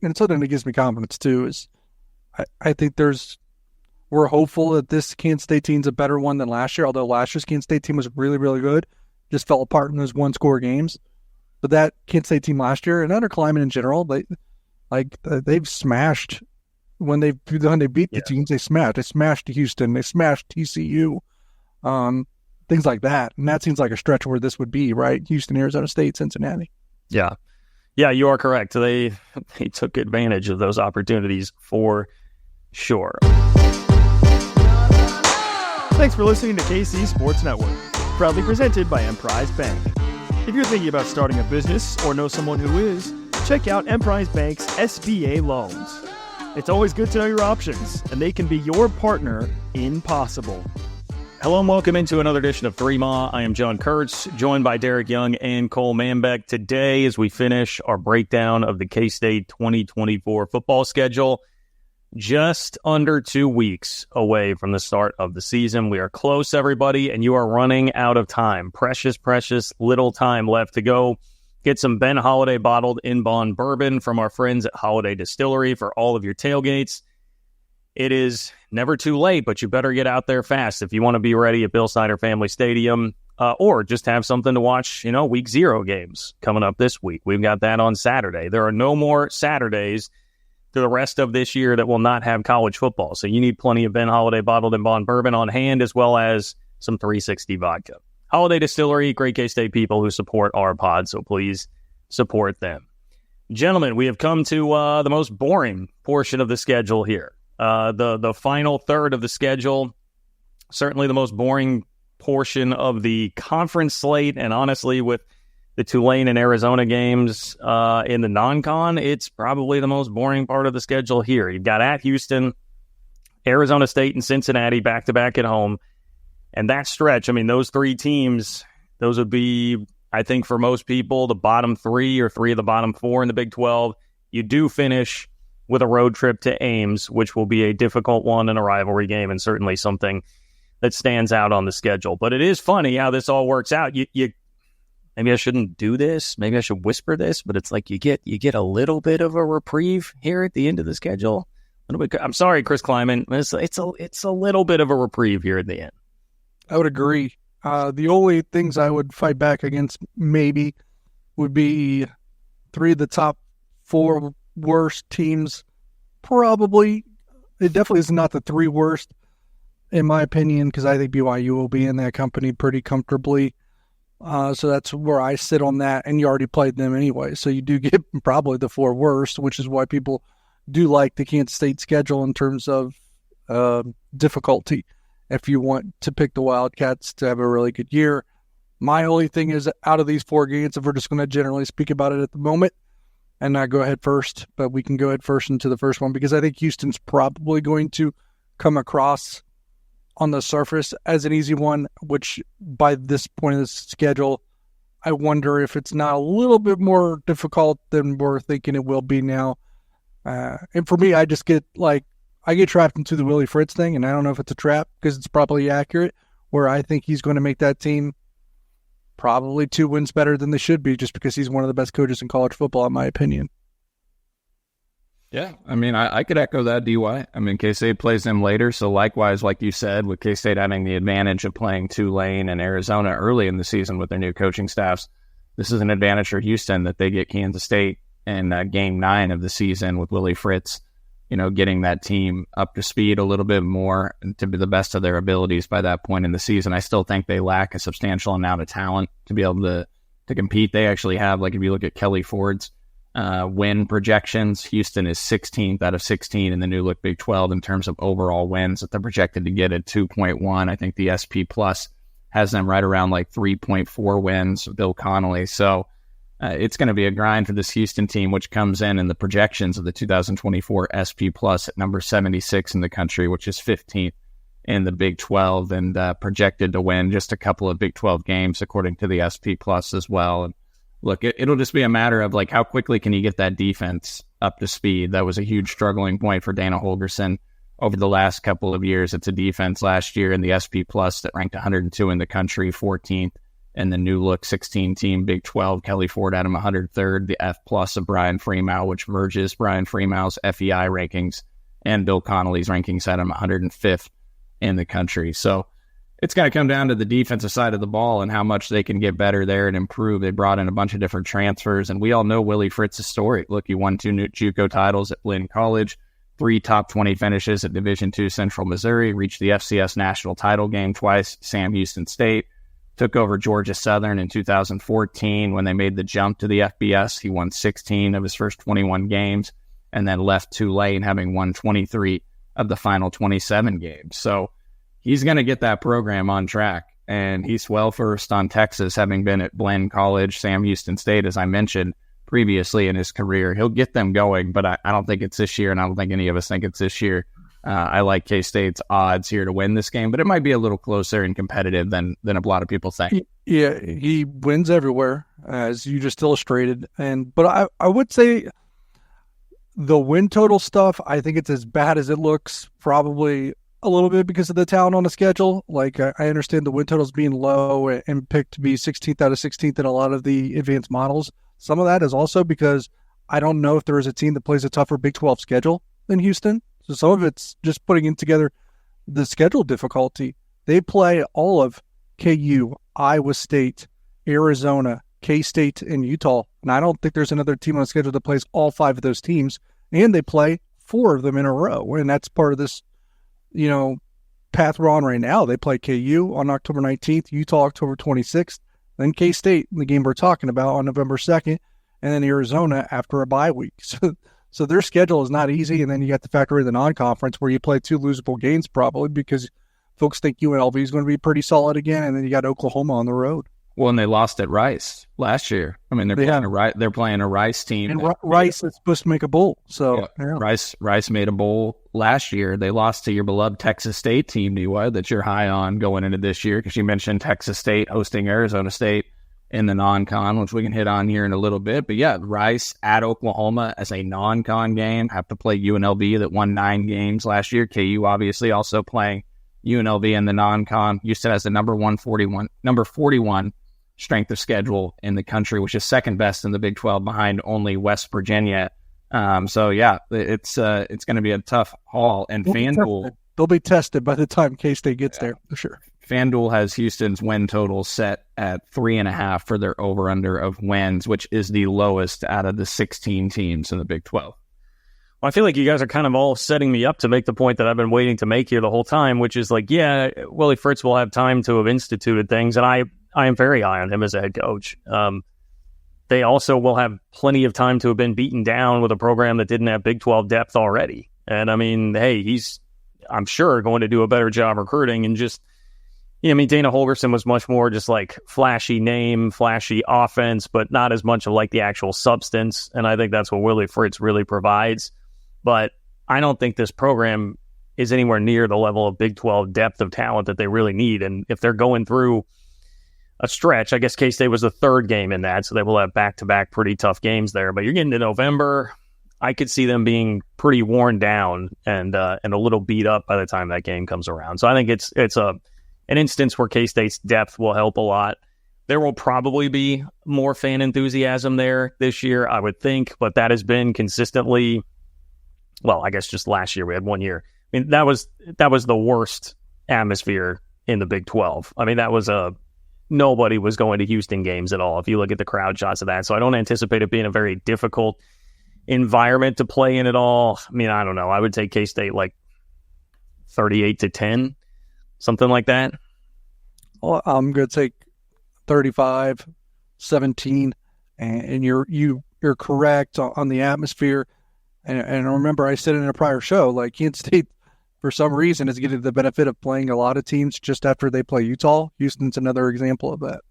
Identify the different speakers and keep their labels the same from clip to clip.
Speaker 1: and something that gives me confidence too, is I think we're hopeful that this Kansas State team's a better one than last year, although last year's Kansas State team was really, really good. Just fell apart in those one-score games. But that Kansas State team last year, and under Kleiman in general, they've smashed when they beat the teams. They smashed Houston. They smashed TCU. Things like that. And that seems like a stretch where this would be, right? Houston, Arizona State, Cincinnati.
Speaker 2: Yeah. Yeah, you are correct. They took advantage of those opportunities for sure. Thanks for listening to KC Sports Network, proudly presented by Emprise Bank. If you're thinking about starting a business or know someone who is, check out Emprise Bank's SBA loans. It's always good to know your options, and they can be your partner in possible. Hello and welcome into another edition of 3 Ma. I am John Kurtz, joined by Derek Young and Cole Manbeck. Today, as we finish our breakdown of the K-State 2024 football schedule, just under 2 weeks away from the start of the season. We are close, everybody, and you are running out of time. Precious, precious little time left to go. Get some Ben Holiday bottled in bond bourbon from our friends at Holiday Distillery for all of your tailgates. It is never too late, but you better get out there fast if you want to be ready at Bill Snyder Family Stadium, or just have something to watch, week 0 games coming up this week. We've got that on Saturday. There are no more Saturdays to the rest of this year that will not have college football. So you need plenty of Ben Holiday bottled in bond bourbon on hand, as well as some 360 vodka. Holiday Distillery, great K-State people who support our pod, so please support them. Gentlemen, we have come to the most boring portion of the schedule here. The final third of the schedule, certainly the most boring portion of the conference slate, and honestly, with the Tulane and Arizona games in the non-con, it's probably the most boring part of the schedule here. You've got at Houston, Arizona State, and Cincinnati back-to-back at home. And that stretch, those 3 teams, those would be, I think for most people, the bottom 3 or 3 of the bottom 4 in the Big 12. You do finish with a road trip to Ames, which will be a difficult one and a rivalry game, and certainly something that stands out on the schedule. But it is funny how this all works out. Maybe I shouldn't do this. Maybe I should whisper this, but it's like you get a little bit of a reprieve here at the end of the schedule. A little bit. I'm sorry, Chris Kleiman. It's a little bit of a reprieve here at the end.
Speaker 1: I would agree. The only things I would fight back against maybe would be 3 of the top 4 worst teams. Probably. It definitely is not the 3 worst, in my opinion, because I think BYU will be in that company pretty comfortably. So that's where I sit on that, and you already played them anyway. So you do get probably the 4 worst, which is why people do like the Kansas State schedule in terms of difficulty. If you want to pick the Wildcats to have a really good year, my only thing is out of these 4 games, if we're just going to generally speak about it at the moment, and not go ahead first, but we can go ahead first into the first one because I think Houston's probably going to come across on the surface as an easy one, which by this point of the schedule, I wonder if it's not a little bit more difficult than we're thinking it will be now. And for me, I just get trapped into the Willie Fritz thing, and I don't know if it's a trap because it's probably accurate, where I think he's going to make that team probably 2 wins better than they should be just because he's one of the best coaches in college football, in my opinion.
Speaker 3: Yeah, I could echo that, DY. K-State plays them later, so likewise, like you said, with K-State having the advantage of playing Tulane and Arizona early in the season with their new coaching staffs, this is an advantage for Houston that they get Kansas State in Game 9 of the season with Willie Fritz, getting that team up to speed a little bit more and to be the best of their abilities by that point in the season. I still think they lack a substantial amount of talent to be able to compete. They actually have, if you look at Kelly Ford's win projections, Houston is 16th out of 16 in the new look Big 12 in terms of overall wins that they're projected to get at 2.1. I think the SP Plus has them right around 3.4 wins, Bill Connolly. So it's going to be a grind for this Houston team, which comes in the projections of the 2024 SP Plus at number 76 in the country, which is 15th in the Big 12, and projected to win just a couple of Big 12 games according to the SP Plus as well. And look, it'll just be a matter of how quickly can you get that defense up to speed. That was a huge struggling point for Dana Holgorsen over the last couple of years. It's a defense last year in the SP Plus that ranked 102 in the country, 14th and the new look 16 team Big 12. Kelly Ford had him 103rd, the F plus of Brian Freemow, which merges Brian Freemow's FEI rankings and Bill Connolly's rankings, had him 105th in the country. So it's going to come down to the defensive side of the ball and how much they can get better there and improve. They brought in a bunch of different transfers, and we all know Willie Fritz's story. Look, he won 2 new JUCO titles at Lynn College, 3 top 20 finishes at Division II Central Missouri, reached the FCS national title game twice, Sam Houston State, took over Georgia Southern in 2014 when they made the jump to the FBS. He won 16 of his first 21 games and then left Tulane having won 23 of the final 27 games. So he's going to get that program on track, and he's well versed on Texas, having been at Glenn College, Sam Houston State, as I mentioned previously in his career. He'll get them going, but I don't think it's this year, and I don't think any of us think it's this year. I like K-State's odds here to win this game, but it might be a little closer and competitive than a lot of people think.
Speaker 1: Yeah, he wins everywhere, as you just illustrated. But I would say the win total stuff, I think it's as bad as it looks, probably a little bit because of the talent on the schedule. Like, I understand the win totals being low and picked to be 16th out of 16th in a lot of the advanced models. Some of that is also because I don't know if there is a team that plays a tougher Big 12 schedule than Houston. So some of it's just putting in together the schedule difficulty. They play all of KU, Iowa State, Arizona, K-State, and Utah. And I don't think there's another team on the schedule that plays all 5 of those teams. And they play 4 of them in a row. And that's part of this, path we're on right now. They play KU on October 19th, Utah October 26th, then K-State, the game we're talking about, on November 2nd, and then Arizona after a bye week. So their schedule is not easy, and then you got to factor in the non-conference where you play 2 losable games probably because folks think UNLV is going to be pretty solid again, and then you got Oklahoma on the road.
Speaker 3: Well, and they lost at Rice last year. I mean, they're playing a Rice team.
Speaker 1: And Rice is supposed to make a bowl. So
Speaker 3: yeah. Rice made a bowl last year. They lost to your beloved Texas State team, DY, that you're high on going into this year, because you mentioned Texas State hosting Arizona State in the non-con, which we can hit on here in a little bit. But yeah, Rice at Oklahoma as a non-con game, have to play UNLV that won 9 games last year. KU obviously also playing UNLV in the non-con. Houston has the number 41 strength of schedule in the country, which is second best in the Big 12 behind only West Virginia. So yeah, it's going to be a tough haul. And
Speaker 1: they'll be tested by the time K-State gets there for sure.
Speaker 3: FanDuel has Houston's win total set at 3.5 for their over-under of wins, which is the lowest out of the 16 teams in the Big 12.
Speaker 2: Well, I feel like you guys are kind of all setting me up to make the point that I've been waiting to make here the whole time, which is like, yeah, Willie Fritz will have time to have instituted things, and I am very high on him as a head coach. They also will have plenty of time to have been beaten down with a program that didn't have Big 12 depth already. And I mean, hey, he's, I'm sure, going to do a better job recruiting and just, Dana Holgerson was much more just like flashy name, flashy offense, but not as much of like the actual substance. And I think that's what Willie Fritz really provides. But I don't think this program is anywhere near the level of Big 12 depth of talent that they really need. And if they're going through a stretch, I guess K-State was the 3rd game in that, so they will have back-to-back pretty tough games there. But you're getting to November, I could see them being pretty worn down and a little beat up by the time that game comes around. So I think it's an instance where K-State's depth will help a lot. There will probably be more fan enthusiasm there this year, I would think, but that has been consistently, well, I guess just last year we had 1 year. I mean, that was the worst atmosphere in the Big 12. I mean, that was nobody was going to Houston games at all if you look at the crowd shots of that. So I don't anticipate it being a very difficult environment to play in at all. I mean, I don't know. I would take K-State like 38-10, something like that.
Speaker 1: Well, I'm going to take 35-17, and you're correct on the atmosphere. And remember, I said in a prior show, like Kansas State, for some reason, is getting the benefit of playing a lot of teams just after they play Utah. Houston's another example of that.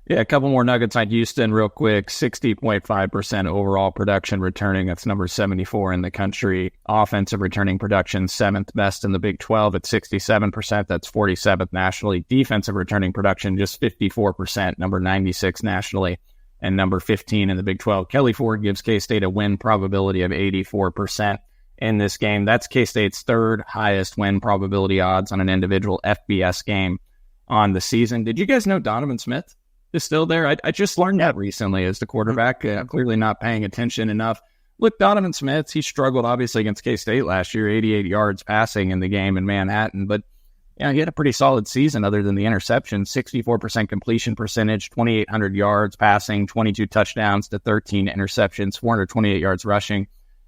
Speaker 3: Yeah, a couple more nuggets on Houston real quick. 60.5% overall production returning. That's number 74 in the country. Offensive returning production, 7th best in the Big 12 at 67%. That's 47th nationally. Defensive returning production, just 54%, number 96 nationally, and number 15 in the Big 12. Kelly Ford gives K-State a win probability of 84% in this game. That's K-State's 3rd highest win probability odds on an individual FBS game on the season. Did you guys know Donovan Smith is still there? I just learned that recently as the quarterback, clearly not paying attention enough. Look, Donovan Smith, he struggled obviously against K-State last year, 88 yards passing in the game in Manhattan, but he had a pretty solid season other than the interception, 64% completion percentage, 2,800 yards passing, 22 touchdowns to 13 interceptions, 428 yards rushing.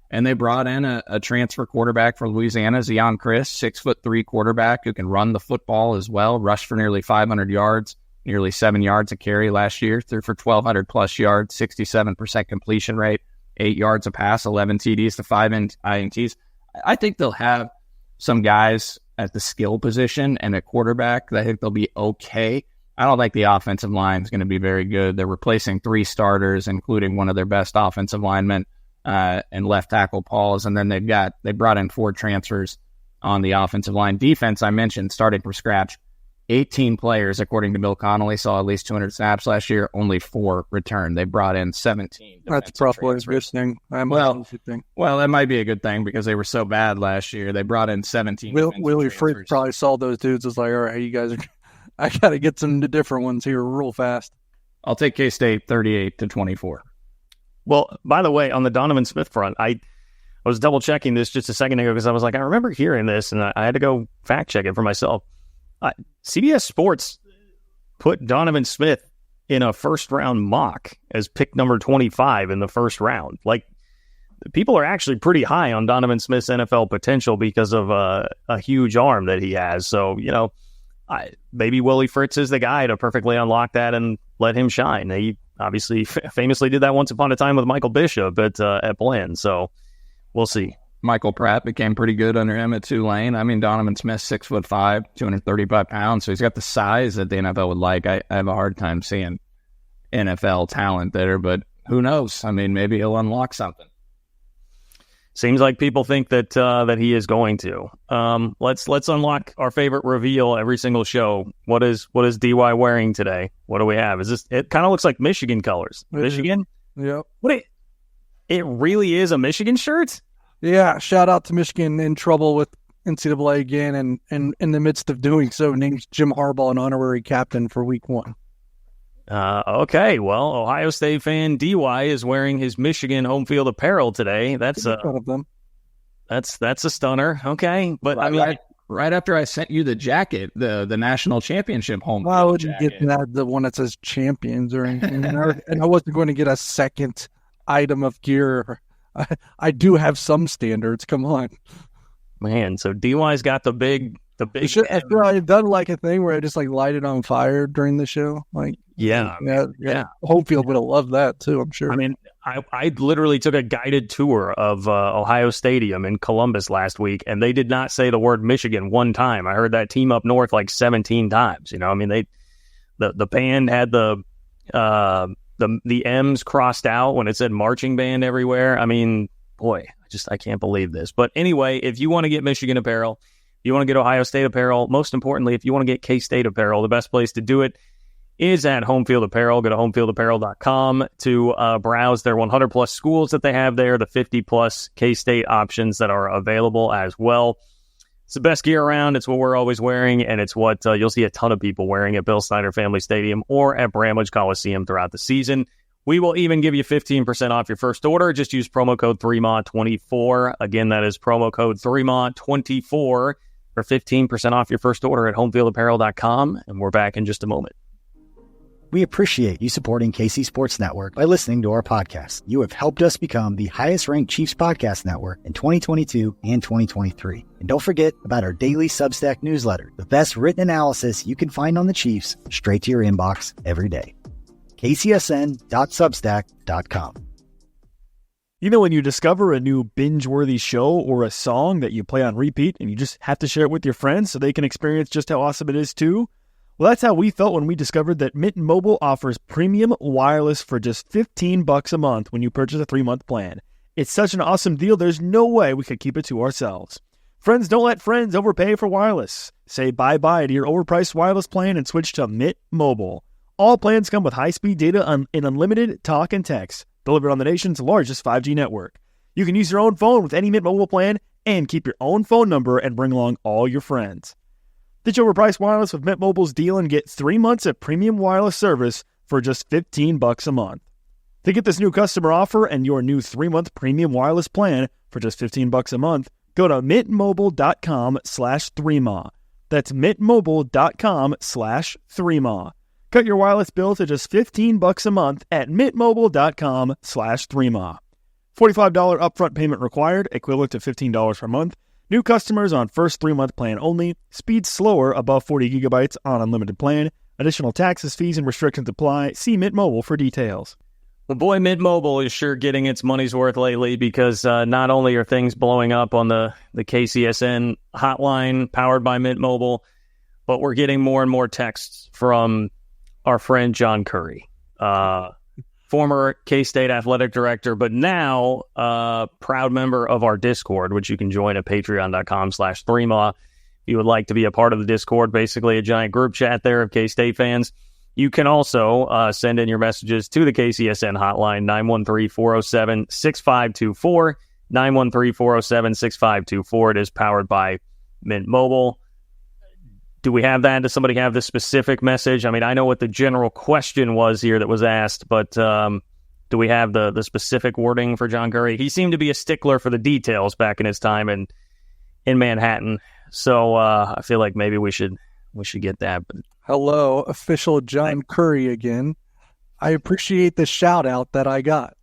Speaker 3: And they brought in a transfer quarterback for Louisiana, Zion Chris, 6'3" quarterback who can run the football as well, rushed for nearly 500 yards, nearly 7 yards a carry last year, threw for 1,200 plus yards, 67% completion rate, 8 yards a pass, 11 TDs to 5 INTs. I think they'll have some guys at the skill position and at quarterback. I think they'll be okay. I don't think the offensive line is going to be very good. They're replacing 3 starters, including one of their best offensive linemen and left tackle Pauls. And then they brought in 4 transfers on the offensive line. Defense, I mentioned, starting from scratch. 18 players, according to Bill Connolly, saw at least 200 snaps last year. Only 4 returned. They brought in 17.
Speaker 1: That's probably a good thing.
Speaker 3: Well, that might be a good thing because they were so bad last year. They brought in 17.
Speaker 1: Willie Fritz probably saw those dudes. Was like, all right, you guys are. I got to get some different ones here real fast.
Speaker 3: I'll take K-State 38-24.
Speaker 2: Well, by the way, on the Donovan Smith front, I was double checking this just a second ago because I was like, I remember hearing this, and I had to go fact check it for myself. CBS Sports put Donovan Smith in a first-round mock as pick number 25 in the first round. Like, people are actually pretty high on Donovan Smith's NFL potential because of a huge arm that he has. So, maybe Willie Fritz is the guy to perfectly unlock that and let him shine. He obviously famously did that once upon a time with Michael Bishop at Bland. So we'll see.
Speaker 3: Michael Pratt became pretty good under him at Tulane. I mean, Donovan Smith, 6'5", 235 pounds. So he's got the size that the NFL would like. I have a hard time seeing NFL talent there, but who knows? I mean, maybe he'll unlock something.
Speaker 2: Seems like people think that he is going to. Let's unlock our favorite reveal every single show. What is DY wearing today? What do we have? It kind of looks like Michigan colors. Michigan?
Speaker 1: Yep.
Speaker 2: It really is a Michigan shirt?
Speaker 1: Yeah, shout out to Michigan, in trouble with NCAA again, and in the midst of doing so, names Jim Harbaugh an honorary captain for week 1.
Speaker 2: Okay, well, Ohio State fan DY is wearing his Michigan home field apparel today. That's a stunner. Okay, but
Speaker 3: right after I sent you the jacket, the national championship home.
Speaker 1: Why would you get the one that says champions or anything? And I wasn't going to get a second item of gear. I do have some standards. Come on,
Speaker 2: man. So DY's got the big.
Speaker 1: I've done like a thing where I just like light it on fire during the show. Like,
Speaker 2: yeah.
Speaker 1: Home field would have loved that too, I'm sure.
Speaker 2: I mean, I literally took a guided tour of Ohio Stadium in Columbus last week, and they did not say the word Michigan one time. I heard that team up north like 17 times. I mean, the band had the M's crossed out when it said marching band everywhere. I mean, boy, I can't believe this. But anyway, if you want to get Michigan apparel, you want to get Ohio State apparel, most importantly, if you want to get K-State apparel, the best place to do it is at Home Field Apparel. Go to homefieldapparel.com to browse their 100-plus schools that they have there, the 50-plus K-State options that are available as well. It's the best gear around. It's what we're always wearing, and it's what you'll see a ton of people wearing at Bill Snyder Family Stadium or at Bramlage Coliseum throughout the season. We will even give you 15% off your first order. Just use promo code 3MA24. Again, that is promo code 3MA24 for 15% off your first order at homefieldapparel.com, and we're back in just a moment.
Speaker 4: We appreciate you supporting KC Sports Network by listening to our podcast. You have helped us become the highest-ranked Chiefs podcast network in 2022 and 2023. And don't forget about our daily Substack newsletter, the best written analysis you can find on the Chiefs straight to your inbox every day. kcsn.substack.com.
Speaker 2: When you discover a new binge-worthy show or a song that you play on repeat and you just have to share it with your friends so they can experience just how awesome it is too? Well, that's how we felt when we discovered that Mint Mobile offers premium wireless for just $15 a month when you purchase a 3-month plan. It's such an awesome deal, there's no way we could keep it to ourselves. Friends don't let friends overpay for wireless. Say bye-bye to your overpriced wireless plan and switch to Mint Mobile. All plans come with high-speed data and unlimited talk and text, delivered on the nation's largest 5G network. You can use your own phone with any Mint Mobile plan and keep your own phone number and bring along all your friends. Ditch overpriced wireless with Mint Mobile's deal and get 3 months of premium wireless service for just $15 a month. To get this new customer offer and your new 3-month premium wireless plan for just $15 a month, go to mintmobile.com/3ma. That's mintmobile.com/3ma. Cut your wireless bill to just $15 a month at mintmobile.com/3ma. $45 upfront payment required, equivalent to $15 per month. New customers on first 3-month plan only. Speed slower above 40 gigabytes on unlimited plan. Additional taxes, fees, and restrictions apply. See Mint Mobile for details.
Speaker 3: The boy Mint Mobile is sure getting its money's worth lately because not only are things blowing up on the KCSN hotline powered by Mint Mobile, but we're getting more and more texts from our friend John Curry, former K-State athletic director, but now a proud member of our Discord, which you can join at patreon.com/3ma. If you would like to be a part of the Discord, basically a giant group chat there of K-State fans. You can also send in your messages to the KCSN hotline, 913-407-6524, 913-407-6524. It is powered by Mint Mobile. Do we have that? Does somebody have the specific message? I mean, I know what the general question was here that was asked, but do we have the specific wording for John Curry? He seemed to be a stickler for the details back in his time in Manhattan. So I feel like maybe we should get that. But
Speaker 1: Hello, official John Curry again. I appreciate the shout out that I got.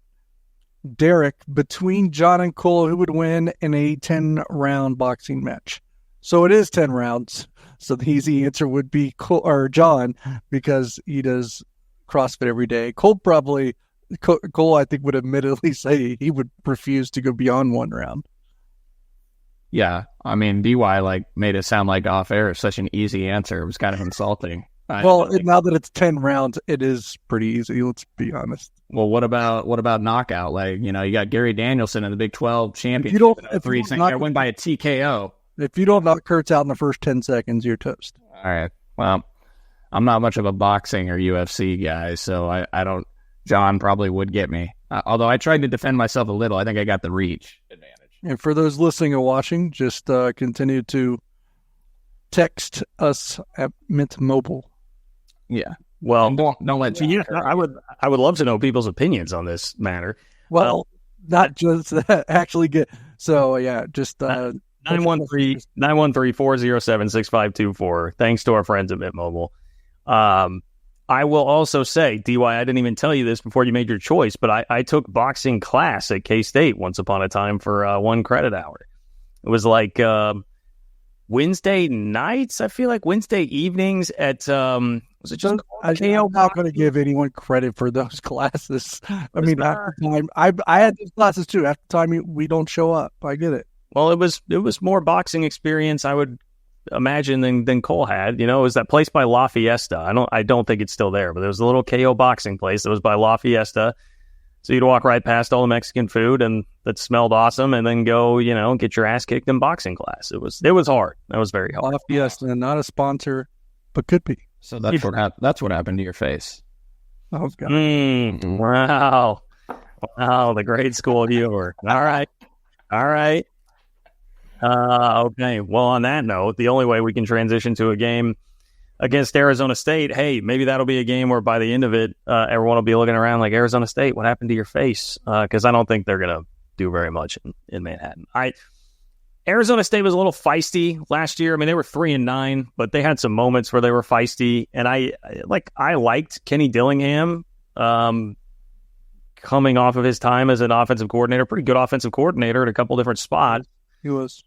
Speaker 1: Derek, between John and Cole, who would win in a 10-round boxing match? So it is 10 rounds. So the easy answer would be Cole, or John, because he does CrossFit every day. Cole, I think, would admittedly say he would refuse to go beyond 1 round.
Speaker 3: yeah, I mean, DY made it sound like off air such an easy answer. It was kind of insulting.
Speaker 1: Now that it's 10 rounds, it is pretty easy. Let's be honest.
Speaker 3: Well, what about knockout? You got Gary Danielson in the Big 12 championship.
Speaker 1: If you don't
Speaker 3: win by a TKO.
Speaker 1: If you don't knock Kurtz out in the first 10 seconds, you're toast.
Speaker 3: All right. Well, I'm not much of a boxing or UFC guy, so I don't. John probably would get me. Although I tried to defend myself a little. I think I got the reach advantage.
Speaker 1: And for those listening or watching, just continue to text us at Mint Mobile.
Speaker 3: Yeah.
Speaker 2: Well,
Speaker 3: and don't let John.
Speaker 2: Yeah, I would love to know people's opinions on this matter.
Speaker 1: Well, not just that. Actually, just
Speaker 2: 913-407-6524. Thanks to our friends at Mint Mobile. I will also say, DY, I didn't even tell you this before you made your choice, but I took boxing class at K-State once upon a time for 1 credit hour. It was like Wednesday nights, I feel like Wednesday evenings at was it just
Speaker 1: I'm not going to give anyone credit for those classes. I mean, half the time I had those classes too. Half the time we don't show up. I get it.
Speaker 3: Well, it was more boxing experience, I would imagine, than Cole had. It was that place by La Fiesta. I don't think it's still there, but there was a little KO boxing place that was by La Fiesta. So you'd walk right past all the Mexican food and that smelled awesome, and then go, get your ass kicked in boxing class. It was hard. That was very hard.
Speaker 1: La Fiesta, not a sponsor, but could be.
Speaker 3: So that's what happened to your face.
Speaker 1: Oh God!
Speaker 3: Wow, the grade school humor. All right. Okay. Well, on that note, the only way we can transition to a game against Arizona State, hey, maybe that'll be a game where by the end of it, everyone will be looking around like, Arizona State, what happened to your face? Because I don't think they're going to do very much in Manhattan. Arizona State was a little feisty last year. I mean, they were 3-9, but they had some moments where they were feisty. And I liked Kenny Dillingham coming off of his time as an offensive coordinator, pretty good offensive coordinator at a couple different spots.
Speaker 1: He was.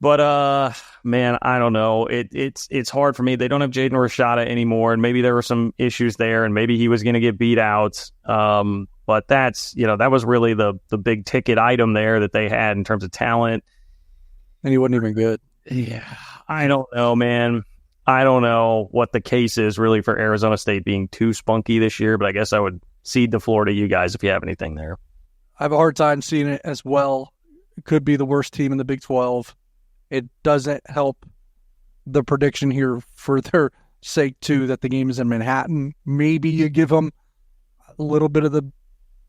Speaker 3: But, man, I don't know. It's hard for me. They don't have Jaden Rashada anymore, and maybe there were some issues there, and maybe he was going to get beat out. But that's, that was really the big ticket item there that they had in terms of talent.
Speaker 1: And he wasn't even good.
Speaker 3: Yeah, I don't know, man. I don't know what the case is really for Arizona State being too spunky this year, but I guess I would cede the floor to you guys if you have anything there.
Speaker 1: I have a hard time seeing it as well. It could be the worst team in the Big 12. It doesn't help the prediction here for their sake, too, that the game is in Manhattan. Maybe you give them a little bit of the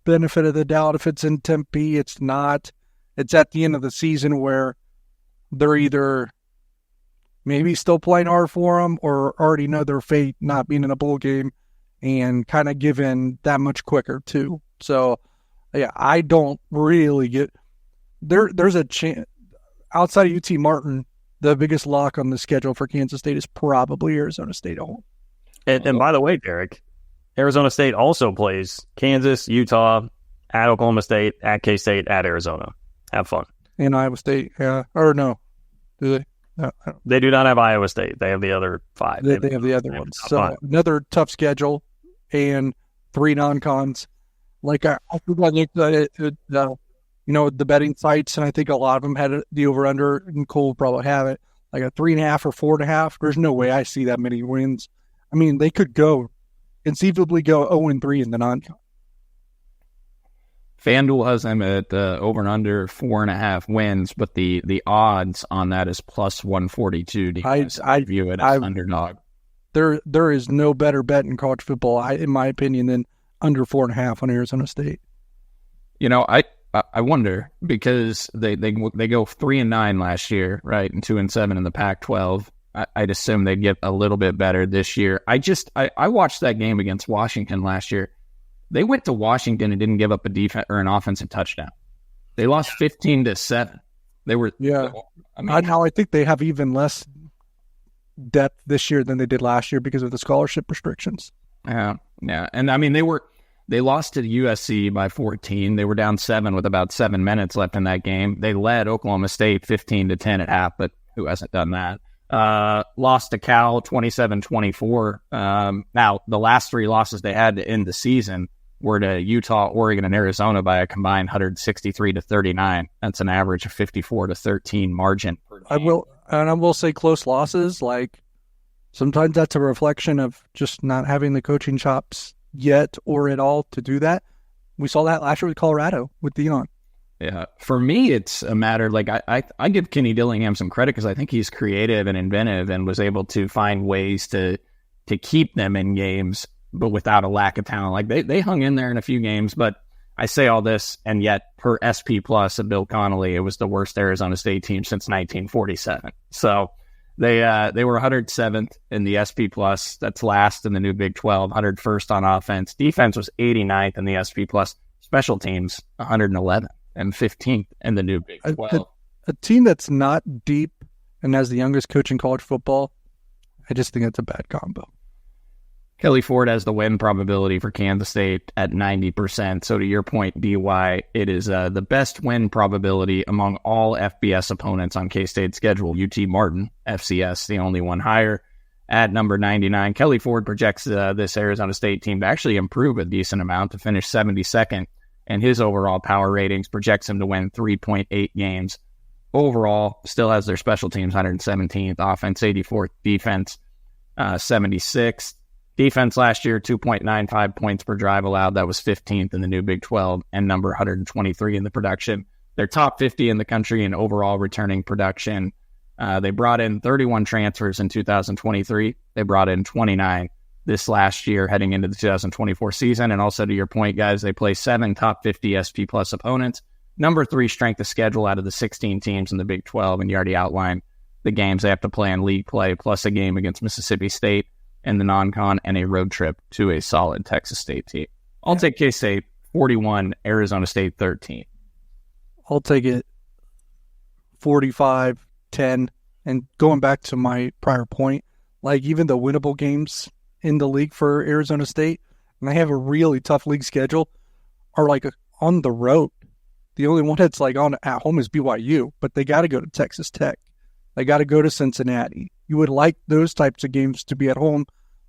Speaker 1: benefit of the doubt if it's in Tempe. It's not. It's at the end of the season where they're either maybe still playing hard for them or already know their fate not being in a bowl game and kind of give in that much quicker too. So, yeah, I don't really get there's a chance outside of UT Martin, the biggest lock on the schedule for Kansas State is probably Arizona State at home.
Speaker 2: And by the way, Derek, Arizona State also plays Kansas, Utah, at Oklahoma State, at K-State, at Arizona. Have fun.
Speaker 1: And Iowa State, or no, do they? No,
Speaker 2: they do not have Iowa State. They have the other 5.
Speaker 1: They have the other ones. So another tough schedule and 3 non-cons. Like I think I looked at it, the betting sites, and I think a lot of them had the over/under, and Cole will probably have it like a 3.5 or 4.5. There's no way I see that many wins. I mean, they could conceivably go 0-3 in the non-con.
Speaker 3: FanDuel has them at over and under 4.5 wins, but the odds on that is plus 142. I view it as underdog.
Speaker 1: There is no better bet in college football, in my opinion, than under 4.5 on Arizona State.
Speaker 3: I wonder because they go 3-9 last year, right, and 2-7 in the Pac-12. I'd assume they'd get a little bit better this year. I watched that game against Washington last year. They went to Washington and didn't give up a defense or an offensive touchdown. They lost 15-7. They were I
Speaker 1: think they have even less depth this year than they did last year because of the scholarship restrictions.
Speaker 3: Yeah, and I mean they lost to USC by 14. They were down 7 with about 7 minutes left in that game. They led Oklahoma State 15-10 at half, but who hasn't done that? Lost to Cal 27-24. Now the last 3 losses they had to end the season were to Utah, Oregon, and Arizona by a combined 163-39. That's an average of 54-13 margin per game.
Speaker 1: I will say close losses. Like sometimes that's a reflection of just not having the coaching chops yet or at all to do that. We saw that last year with Colorado with Deion.
Speaker 3: Yeah, for me, it's a matter like I give Kenny Dillingham some credit because I think he's creative and inventive and was able to find ways to keep them in games, but without a lack of talent. Like they hung in there in a few games, but I say all this, and yet per SP Plus of Bill Connolly, it was the worst Arizona State team since 1947. So they were 107th in the SP Plus. That's last in the new Big 12, 101st on offense. Defense was 89th in the SP Plus. Special teams 111. And 15th in the new Big 12.
Speaker 1: A team that's not deep and has the youngest coach in college football, I just think it's a bad combo.
Speaker 3: Kelly Ford has the win probability for Kansas State at 90%. So to your point, DY, it is the best win probability among all FBS opponents on K-State's schedule. UT Martin, FCS, the only one higher at number 99. Kelly Ford projects this Arizona State team to actually improve a decent amount to finish 72nd. And his overall power ratings projects him to win 3.8 games. Overall, still has their special teams 117th, offense 84th, defense 76th. Defense last year, 2.95 points per drive allowed. That was 15th in the new Big 12 and number 123 in the production. They're top 50 in the country in overall returning production. They brought in 31 transfers in 2023. They brought in 29 this last year heading into the 2024 season. And also to your point, guys, they play 7 top 50 SP Plus opponents. Number 3 strength of schedule out of the 16 teams in the Big 12. And you already outlined the games they have to play in league play, plus a game against Mississippi State in the non-con and a road trip to a solid Texas State team. I'll take K-State 41, Arizona State 13.
Speaker 1: I'll take it 45-10. And going back to my prior point, like even the winnable games in the league for Arizona State, and they have a really tough league schedule, are like on the road. The only one that's like on at home is BYU, but they got to go to Texas Tech. They got to go to Cincinnati. You would like those types of games to be at home.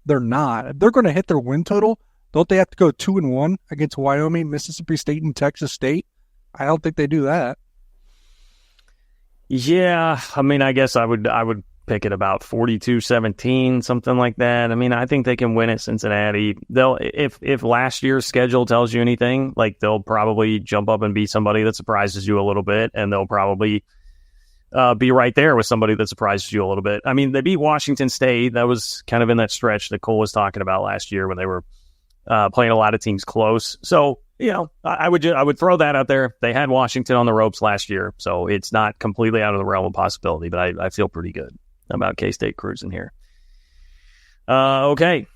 Speaker 1: They're not. If they're going to hit their win total, don't they have to go 2-1 against Wyoming, Mississippi State, and Texas State? I don't think they do that.
Speaker 2: Yeah, I mean, I guess I would pick it about 42-17, something like that. I mean, I think they can win at Cincinnati. They'll if last year's schedule tells you anything, like they'll probably jump up and beat somebody that surprises you a little bit, and they'll probably be right there with somebody that surprises you a little bit. I mean, they beat Washington State. That was kind of in that stretch that Cole was talking about last year when they were playing a lot of teams close. So, you know, I would throw that out there. They had Washington on the ropes last year, so it's not completely out of the realm of possibility, but I feel pretty good. about K-State cruising here. Okay,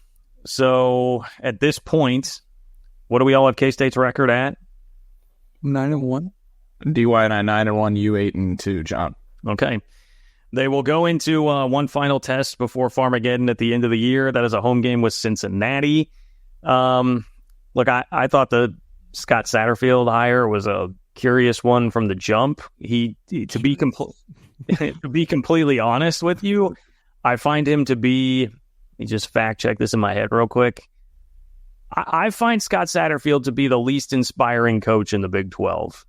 Speaker 2: so at this point, what do we all have K-State's record at?
Speaker 1: 9-1.
Speaker 3: DY and I 9-1, you 8-2, John.
Speaker 2: Okay. They will go into one final test before Farmageddon at the end of the year. That is a home game with Cincinnati. Look, I thought the Scott Satterfield hire was a curious one from the jump. To be completely honest with you, I find him to be. Let me just fact check this in my head real quick. I find Scott Satterfield to be the least inspiring coach in the Big 12.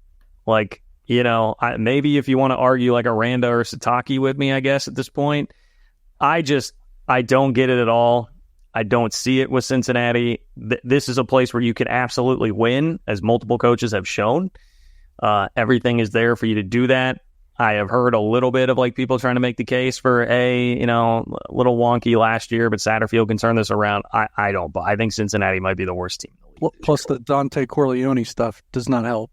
Speaker 2: Like, maybe if you want to argue like Aranda or Sataki with me, I guess at this point, I don't get it at all. I don't see it with Cincinnati. This is a place where you can absolutely win, as multiple coaches have shown. Everything is there for you to do that. I have heard a little bit of like people trying to make the case for a little wonky last year, but Satterfield can turn this around. I don't, but I think Cincinnati might be the worst team in the league.
Speaker 1: Well, plus the Dante Corleone stuff does not help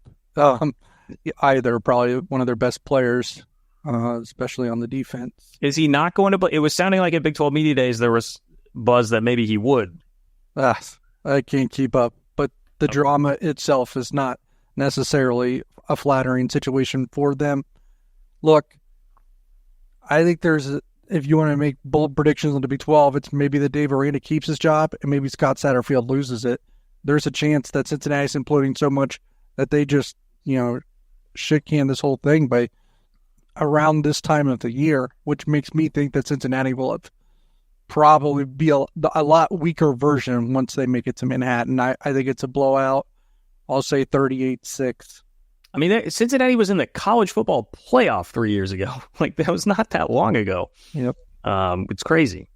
Speaker 1: either. Probably one of their best players, especially on the defense.
Speaker 2: Is he not going to play? It was sounding like at Big 12 Media Days there was buzz that maybe he would.
Speaker 1: I can't keep up, but the drama itself is not necessarily a flattering situation for them. Look, I think if you want to make bold predictions on the Big 12, it's maybe that Dave Aranda keeps his job and maybe Scott Satterfield loses it. There's a chance that Cincinnati's imploding so much that they just, shit can this whole thing by around this time of the year, which makes me think that Cincinnati will probably be a lot weaker version once they make it to Manhattan. I think it's a blowout. I'll say 38-6.
Speaker 2: I mean, Cincinnati was in the college football playoff 3 years ago. Like, that was not that long ago.
Speaker 1: Yep.
Speaker 2: It's crazy.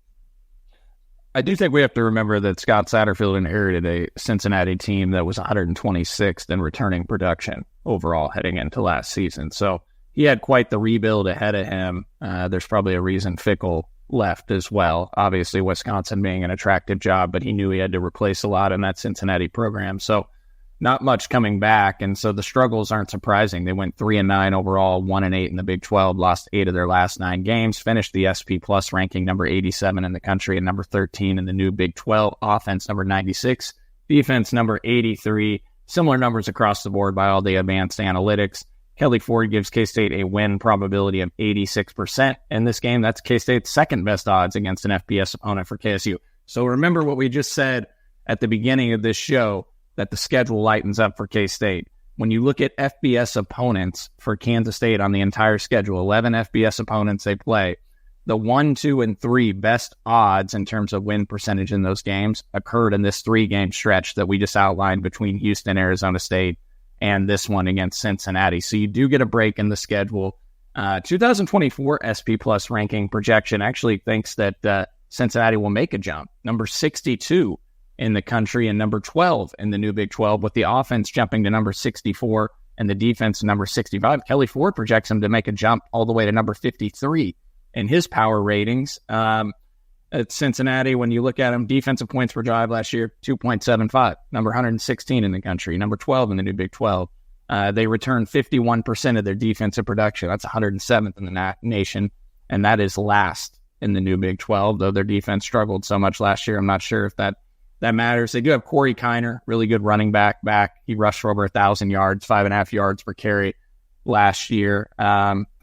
Speaker 3: I do think we have to remember that Scott Satterfield inherited a Cincinnati team that was 126th in returning production overall heading into last season. So he had quite the rebuild ahead of him. There's probably a reason Fickell left as well. Obviously, Wisconsin being an attractive job, but he knew he had to replace a lot in that Cincinnati program. So not much coming back, and so the struggles aren't surprising. They went 3-9 overall, 1-8 in the Big 12, lost 8 of their last 9 games, finished the SP Plus ranking number 87 in the country and number 13 in the new Big 12. Offense number 96, defense number 83. Similar numbers across the board by all the advanced analytics. Kelly Ford gives K-State a win probability of 86% in this game. That's K-State's second best odds against an FBS opponent for KSU. So remember what we just said at the beginning of this show, that the schedule lightens up for K-State. When you look at FBS opponents for Kansas State on the entire schedule, 11 FBS opponents they play, the 1, 2, and 3 best odds in terms of win percentage in those games occurred in this 3-game stretch that we just outlined between Houston, Arizona State, and this one against Cincinnati. So you do get a break in the schedule. 2024 SP Plus ranking projection actually thinks that Cincinnati will make a jump. Number 62 in the country and number 12 in the new Big 12, with the offense jumping to number 64 and the defense number 65. Kelly Ford projects him to make a jump all the way to number 53 in his power ratings. At Cincinnati, when you look at him, defensive points per drive last year, 2.75, number 116 in the country, number 12 in the new Big 12. They returned 51% of their defensive production. That's 107th in the nation, and that is last in the new Big 12, though their defense struggled so much last year. I'm not sure if that matters. They do have Corey Kiner, really good running back. He rushed for over 1,000 yards, 5.5 yards per carry last year.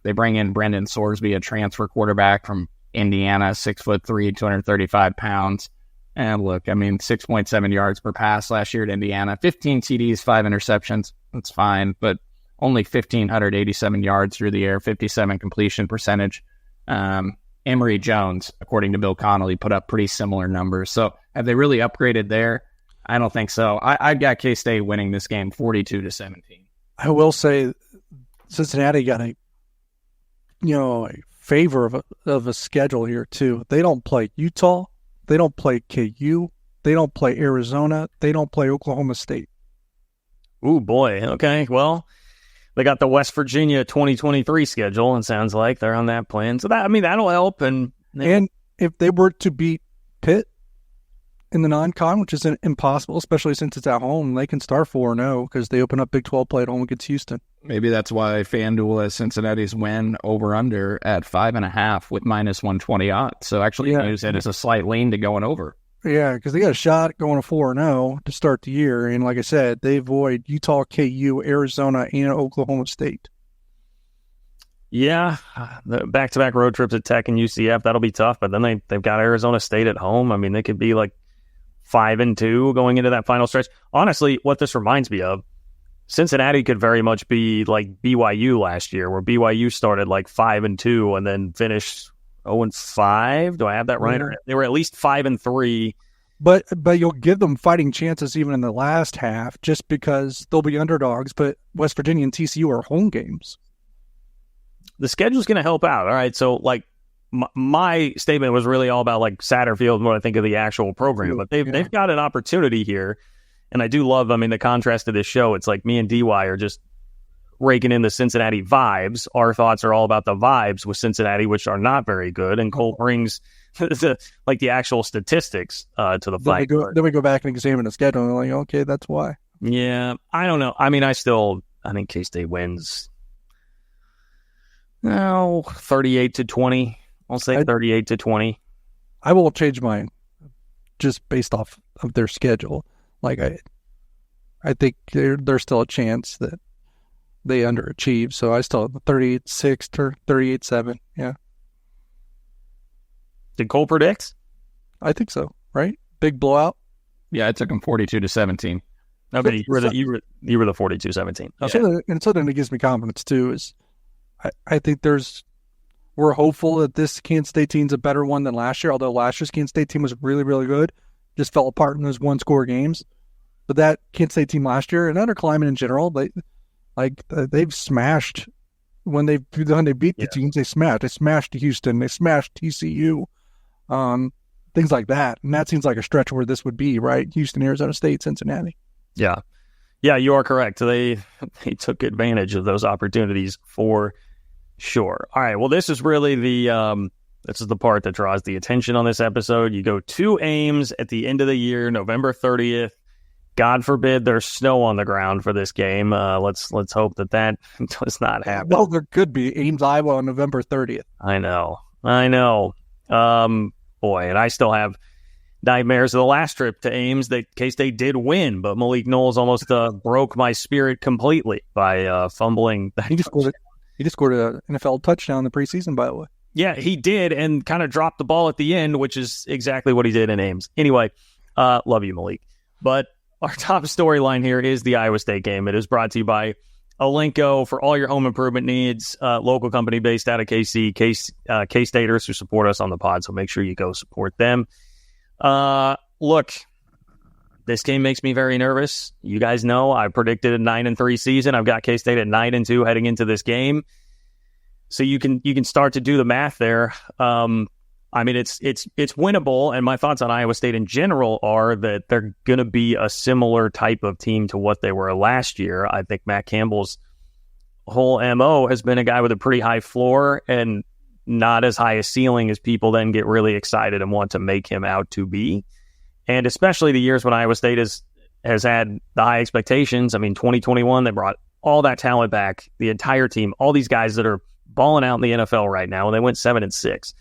Speaker 3: They bring in Brendan Sorsby, a transfer quarterback from Indiana, 6'3", 235 pounds. And look, 6.7 yards per pass last year at Indiana, 15 TDs, 5 interceptions. That's fine, but only 1,587 yards through the air, 57 completion percentage. Emory Jones, according to Bill Connolly, put up pretty similar numbers. So have they really upgraded there? I don't think so. I've got K-State winning this game 42-17.
Speaker 1: I will say Cincinnati got a favor of a schedule here too. They don't play Utah. They don't play KU. They don't play Arizona. They don't play Oklahoma State.
Speaker 2: Ooh, boy. Okay, well, they got the West Virginia 2023 schedule, and sounds like they're on that plan. So that'll help. And
Speaker 1: if they were to beat Pitt in the non-con, which isn't impossible, especially since it's at home. They can start 4-0 because they open up Big 12 play at home against Houston.
Speaker 3: Maybe that's why FanDuel has Cincinnati's win over-under at 5.5 with -120 odds. So actually, you use it as a slight lean to going over.
Speaker 1: Yeah, because they got a shot going to 4-0 to start the year. And like I said, they avoid Utah, KU, Arizona, and Oklahoma State.
Speaker 2: Yeah, the back-to-back road trips at Tech and UCF, that'll be tough. But then they've got Arizona State at home. I mean, they could be like 5-2 going into that final stretch. Honestly, what this reminds me of, Cincinnati could very much be like BYU last year, where BYU started like 5-2 and then finished 0-5. Do I have that right?
Speaker 1: Yeah.
Speaker 2: They were at least 5-3.
Speaker 1: But you'll give them fighting chances even in the last half just because they'll be underdogs. But West Virginia and TCU are home games.
Speaker 2: The schedule's going to help out. All right, so like my statement was really all about like Satterfield and what I think of the actual program, but they've got an opportunity here, and I do love. I mean, the contrast to this show, it's like me and DY are just raking in the Cincinnati vibes. Our thoughts are all about the vibes with Cincinnati, which are not very good, and Cole brings the actual statistics to the fight.
Speaker 1: Then we go back and examine the schedule, and we're like, okay, that's why.
Speaker 2: Yeah, I don't know. I mean, I think K-State wins. No, 38-20. I'll say 38-20.
Speaker 1: I won't change mine just based off of their schedule. Like I think there's still a chance that they underachieve. So I still have 38-6 or 38-7. Yeah.
Speaker 2: Did Cole predict?
Speaker 1: I think so. Right? Big blowout.
Speaker 3: Yeah, I took them 42-17.
Speaker 2: Okay, you were the 42-17. Okay.
Speaker 1: And something that gives me confidence too is I think we're hopeful that this Kansas State team's a better one than last year, although last year's Kansas State team was really, really good. Just fell apart in those one-score games. But that Kansas State team last year, and under Kleiman in general, they've smashed when they beat the teams. They smashed Houston. They smashed TCU. Things like that. And that seems like a stretch where this would be, right? Houston, Arizona State, Cincinnati.
Speaker 2: Yeah. Yeah, you are correct. They took advantage of those opportunities for sure. All right. Well, this is really this is the part that draws the attention on this episode. You go to Ames at the end of the year, November 30th. God forbid there's snow on the ground for this game. Let's hope that does not happen.
Speaker 1: Well, there could be Ames, Iowa on November 30th.
Speaker 2: I know. Boy, and I still have nightmares of the last trip to Ames that K-State did win, but Malik Knowles almost broke my spirit completely by fumbling.
Speaker 1: He just scored an NFL touchdown in the preseason, by the way.
Speaker 2: Yeah, he did, and kind of dropped the ball at the end, which is exactly what he did in Ames. Anyway, love you, Malik. But our top storyline here is the Iowa State game. It is brought to you by Alenco for all your home improvement needs, local company based out of KC, K-Staters who support us on the pod, so make sure you go support them. Look, this game makes me very nervous. You guys know I predicted a 9-3 season. I've got K-State at 9-2 heading into this game. So you can start to do the math there. I mean, it's winnable, and my thoughts on Iowa State in general are that they're going to be a similar type of team to what they were last year. I think Matt Campbell's whole MO has been a guy with a pretty high floor and not as high a ceiling as people then get really excited and want to make him out to be. And especially the years when Iowa State has had the high expectations. I mean, 2021, they brought all that talent back, the entire team, all these guys that are balling out in the NFL right now, and they went 7-6.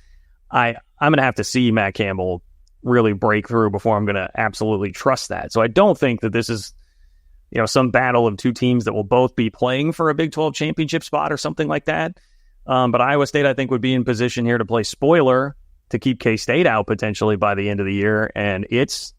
Speaker 2: I'm going to have to see Matt Campbell really break through before I'm going to absolutely trust that. So I don't think that this is, some battle of two teams that will both be playing for a Big 12 championship spot or something like that. But Iowa State, I think, would be in position here to play spoiler to keep K-State out potentially by the end of the year. And it's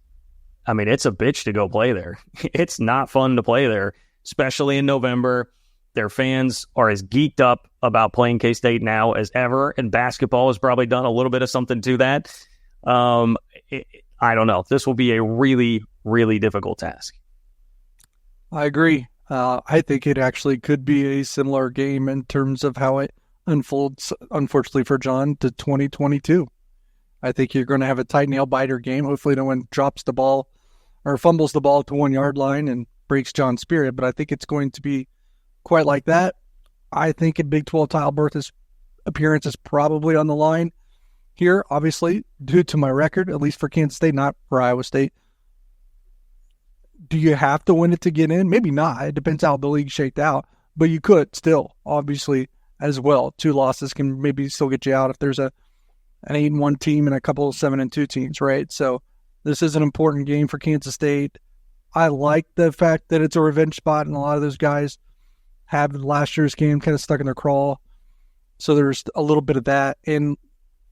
Speaker 2: a bitch to go play there. It's not fun to play there, especially in November. Their fans are as geeked up about playing K-State now as ever, and basketball has probably done a little bit of something to that. I don't know. This will be a really, really difficult task.
Speaker 1: I agree. I think it actually could be a similar game in terms of how it unfolds, unfortunately for John, to 2022. I think you're going to have a tight nail-biter game. Hopefully no one drops the ball or fumbles the ball at the 1-yard line and breaks John's spirit, but I think it's going to be quite like that. I think a Big 12 title berth appearance is probably on the line. here, obviously, due to my record, at least for Kansas State, not for Iowa State. Do you have to win it to get in? Maybe not. It depends how the league shaked out. But you could still, obviously, as well. 2 losses can maybe still get you out if there's an 8-1 team and a couple of 7-2 teams, right? So this is an important game for Kansas State. I like the fact that it's a revenge spot, and a lot of those guys have last year's game kind of stuck in their craw. So there's a little bit of that. And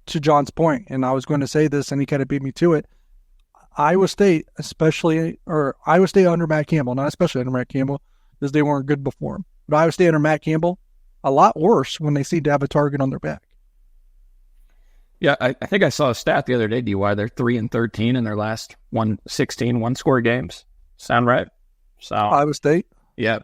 Speaker 1: to John's point, and I was going to say this, and he kind of beat me to it, Iowa State, Iowa State under Matt Campbell, not especially under Matt Campbell, because they weren't good before him. But Iowa State under Matt Campbell, a lot worse when they seem to have a target on their back.
Speaker 3: Yeah, I think I saw a stat the other day, DY. They're 3-13 in their last 16 one-score games. Sound right? So
Speaker 1: Iowa State?
Speaker 3: Yeah.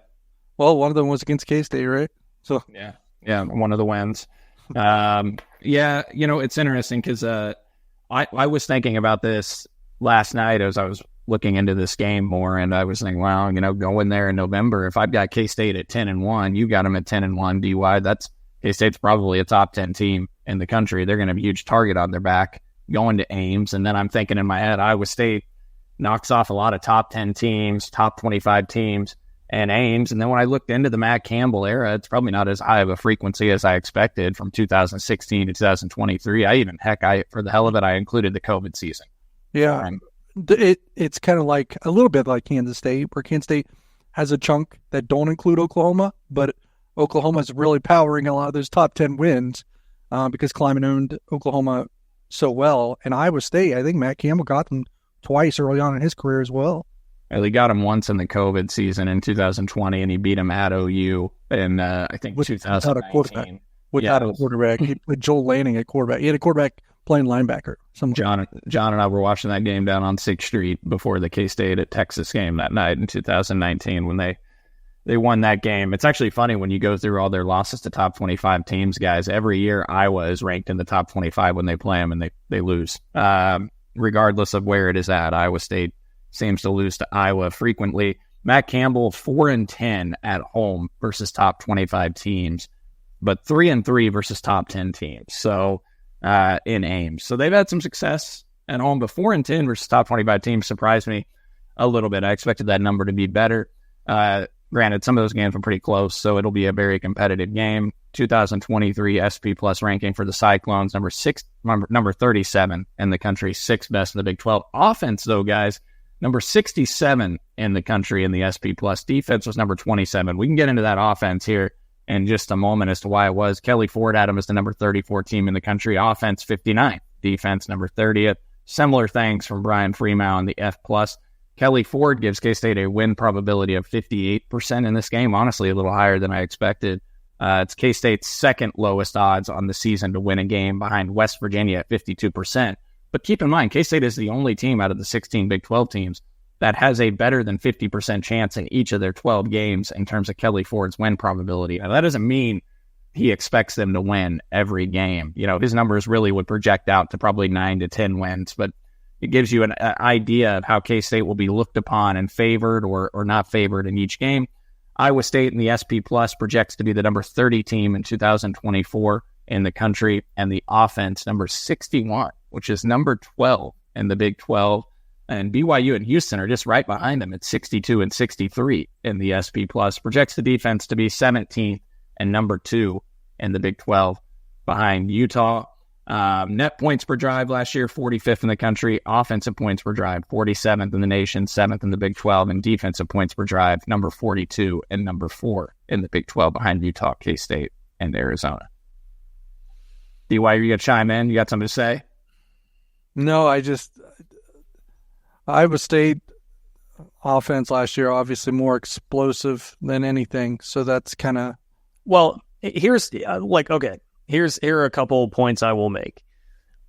Speaker 1: Well, one of them was against K-State, right? So
Speaker 3: Yeah, one of the wins. Yeah, it's interesting because I was thinking about this last night as I was looking into this game more, and I was thinking, wow, going there in November, if I've got K-State at 10-1, you got them at 10-1, DY, that's K-State's probably a top 10 team in the country. They're going to have a huge target on their back going to Ames. And then I'm thinking in my head, Iowa State knocks off a lot of top 10 teams, top 25 teams, and Ames. And then when I looked into the Matt Campbell era, it's probably not as high of a frequency as I expected from 2016 to 2023. For the hell of it, I included the COVID season.
Speaker 1: Yeah. It's kind of like a little bit like Kansas State, where Kansas State has a chunk that don't include Oklahoma, but Oklahoma's really powering a lot of those top 10 wins because Kleiman owned Oklahoma so well. And Iowa State, I think Matt Campbell got them twice early on in his career as well.
Speaker 3: Well, he got him once in the COVID season in 2020, and he beat him at OU in, I think, 2019.
Speaker 1: Without a quarterback. He played Joel Lanning at quarterback. He had a quarterback playing linebacker.
Speaker 3: John and I were watching that game down on 6th Street before the K-State at Texas game that night in 2019 when they won that game. It's actually funny when you go through all their losses to top 25 teams, guys. Every year, Iowa is ranked in the top 25 when they play them, and they lose. Regardless of where it is at, Iowa State seems to lose to Iowa frequently. Matt Campbell, 4-10 at home versus top 25 teams, but 3-3 versus top 10 teams. So in Ames. So they've had some success at home, but 4-10 versus top 25 teams surprised me a little bit. I expected that number to be better. Granted, some of those games were pretty close, so it'll be a very competitive game. 2023 SP Plus ranking for the Cyclones, number 37 in the country, 6th best in the Big 12. Offense, though, guys, number 67 in the country in the SP Plus. Defense was number 27. We can get into that offense here in just a moment as to why it was. Kelly Ford had him as the number 34 team in the country. Offense, 59. Defense, number 30th. Similar things from Brian Freeman, the F Plus. Kelly Ford gives K-State a win probability of 58% in this game. Honestly, a little higher than I expected. It's K-State's second lowest odds on the season to win a game behind West Virginia at 52%. But keep in mind, K-State is the only team out of the 16 Big 12 teams that has a better than 50% chance in each of their 12 games in terms of Kelly Ford's win probability. Now, that doesn't mean he expects them to win every game. His numbers really would project out to probably 9 to 10 wins, but it gives you an idea of how K-State will be looked upon and favored or not favored in each game. Iowa State in the SP Plus projects to be the number 30 team in 2024 in the country, and the offense number 61, which is number 12 in the Big 12. And BYU and Houston are just right behind them at 62 and 63 in the SP Plus. Projects the defense to be 17th and number 2 in the Big 12 behind Utah. Net points per drive last year, 45th in the country. Offensive points per drive, 47th in the nation, 7th in the Big 12. And defensive points per drive, number 42 and number 4 in the Big 12 behind Utah, K-State, and Arizona. DY, you got to chime in? You got something to say?
Speaker 1: No, Iowa State offense last year, obviously more explosive than anything. So that's kind of...
Speaker 2: Well, here are a couple of points I will make.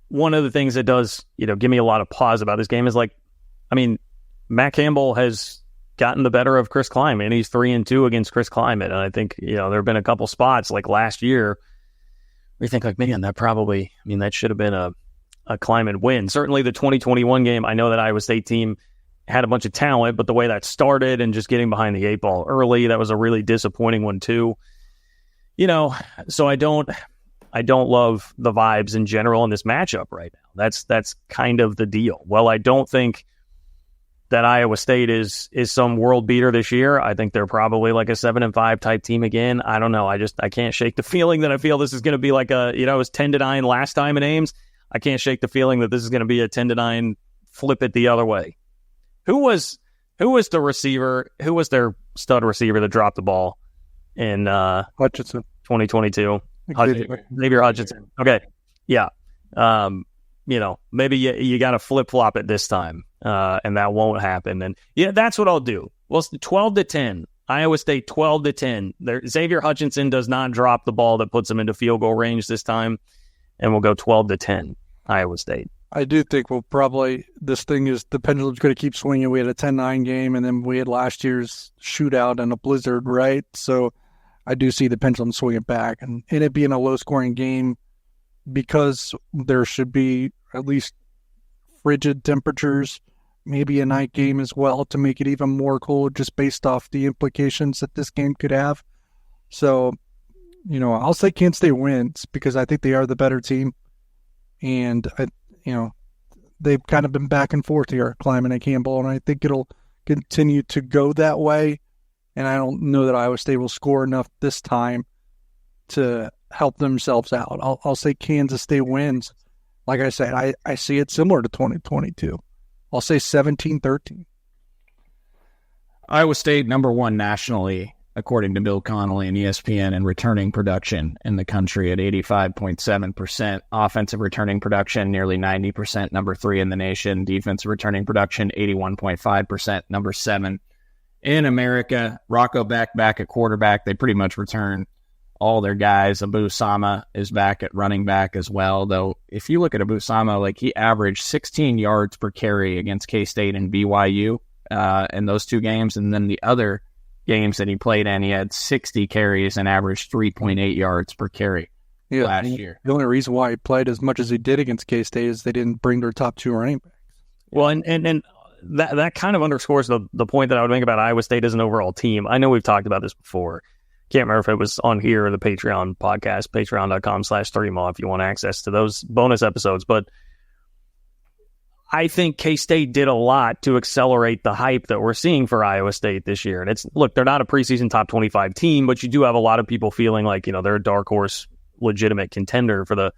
Speaker 2: One of the things that does, give me a lot of pause about this game is Matt Campbell has gotten the better of Chris Kleiman, and he's 3-2 against Chris Kleiman. And I think, there have been a couple spots like last year where you think man, that should have been a Kleiman win. Certainly the 2021 game, I know that Iowa State team had a bunch of talent, but the way that started and just getting behind the 8 ball early, that was a really disappointing one too. So I don't love the vibes in general in this matchup right now. That's kind of the deal. Well, I don't think that Iowa State is some world beater this year. I think they're probably like a 7-5 type team again. I don't know. I can't shake the feeling that I feel this is going to be like it was 10-9 last time in Ames. I can't shake the feeling that this is going to be a 10-9 flip it the other way. Who was the receiver? Who was their stud receiver that dropped the ball in
Speaker 1: Hutchinson
Speaker 2: 2022? Xavier Hutchinson. Okay. Yeah. Maybe you got to flip-flop it this time, and that won't happen. And yeah, that's what I'll do. Well, it's 12-10. Iowa State 12-10. Xavier Hutchinson does not drop the ball that puts him into field goal range this time, and we'll go 12-10, Iowa State.
Speaker 1: I do think the pendulum's going to keep swinging. We had a 10-9 game, and then we had last year's shootout and a blizzard, right? So I do see the pendulum swinging back, and it being a low-scoring game because there should be at least frigid temperatures, maybe a night game as well to make it even more cold just based off the implications that this game could have. So, I'll say Kansas State wins because I think they are the better team. And, they've kind of been back and forth here, Kleiman and Campbell, and I think it'll continue to go that way. And I don't know that Iowa State will score enough this time to help themselves out. I'll say Kansas State wins. Like I said, I see it similar to 2022. I'll say 17-13.
Speaker 3: Iowa State, number one nationally, according to Bill Connolly and ESPN, in returning production in the country at 85.7%. Offensive returning production, nearly 90%, number 3 in the nation. Defensive returning production, 81.5%, number 7 in America. Rocco back at quarterback. They pretty much return all their guys. Abu Sama is back at running back as well, though if you look at Abu Sama, he averaged 16 yards per carry against K-State and BYU in those two games, and then the other games that he played in, he had 60 carries and averaged 3.8 yards per carry last year.
Speaker 1: The only reason why he played as much as he did against K-State is they didn't bring their top 2 running backs.
Speaker 2: Well, and that kind of underscores the point that I would make about Iowa State as an overall team. I know we've talked about this before. Can't remember if it was on here or the Patreon podcast, patreon.com/3mall if you want access to those bonus episodes. But I think K-State did a lot to accelerate the hype that we're seeing for Iowa State this year. And they're not a preseason top 25 team, but you do have a lot of people feeling like, they're a dark horse, legitimate contender for the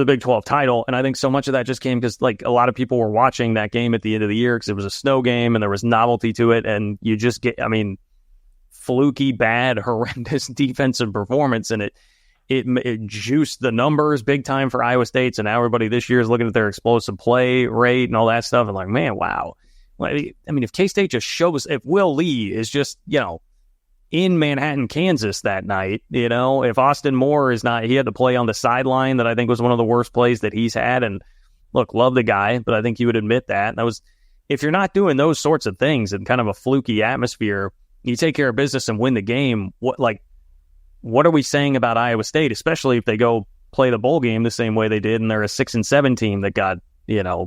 Speaker 2: Big 12 title. And I think so much of that just came because a lot of people were watching that game at the end of the year because it was a snow game and there was novelty to it. And you just get, fluky, bad, horrendous defensive performance, and it juiced the numbers big time for Iowa State. So now everybody this year is looking at their explosive play rate and all that stuff and man, wow. If K-State just shows, if Will Lee is just, in Manhattan, Kansas that night, if Austin Moore is not, he had to play on the sideline that I think was one of the worst plays that he's had. And look, love the guy, but I think he would admit that. And if you're not doing those sorts of things in kind of a fluky atmosphere, you take care of business and win the game. What are we saying about Iowa State, especially if they go play the bowl game the same way they did and they're a 6-7 team that got,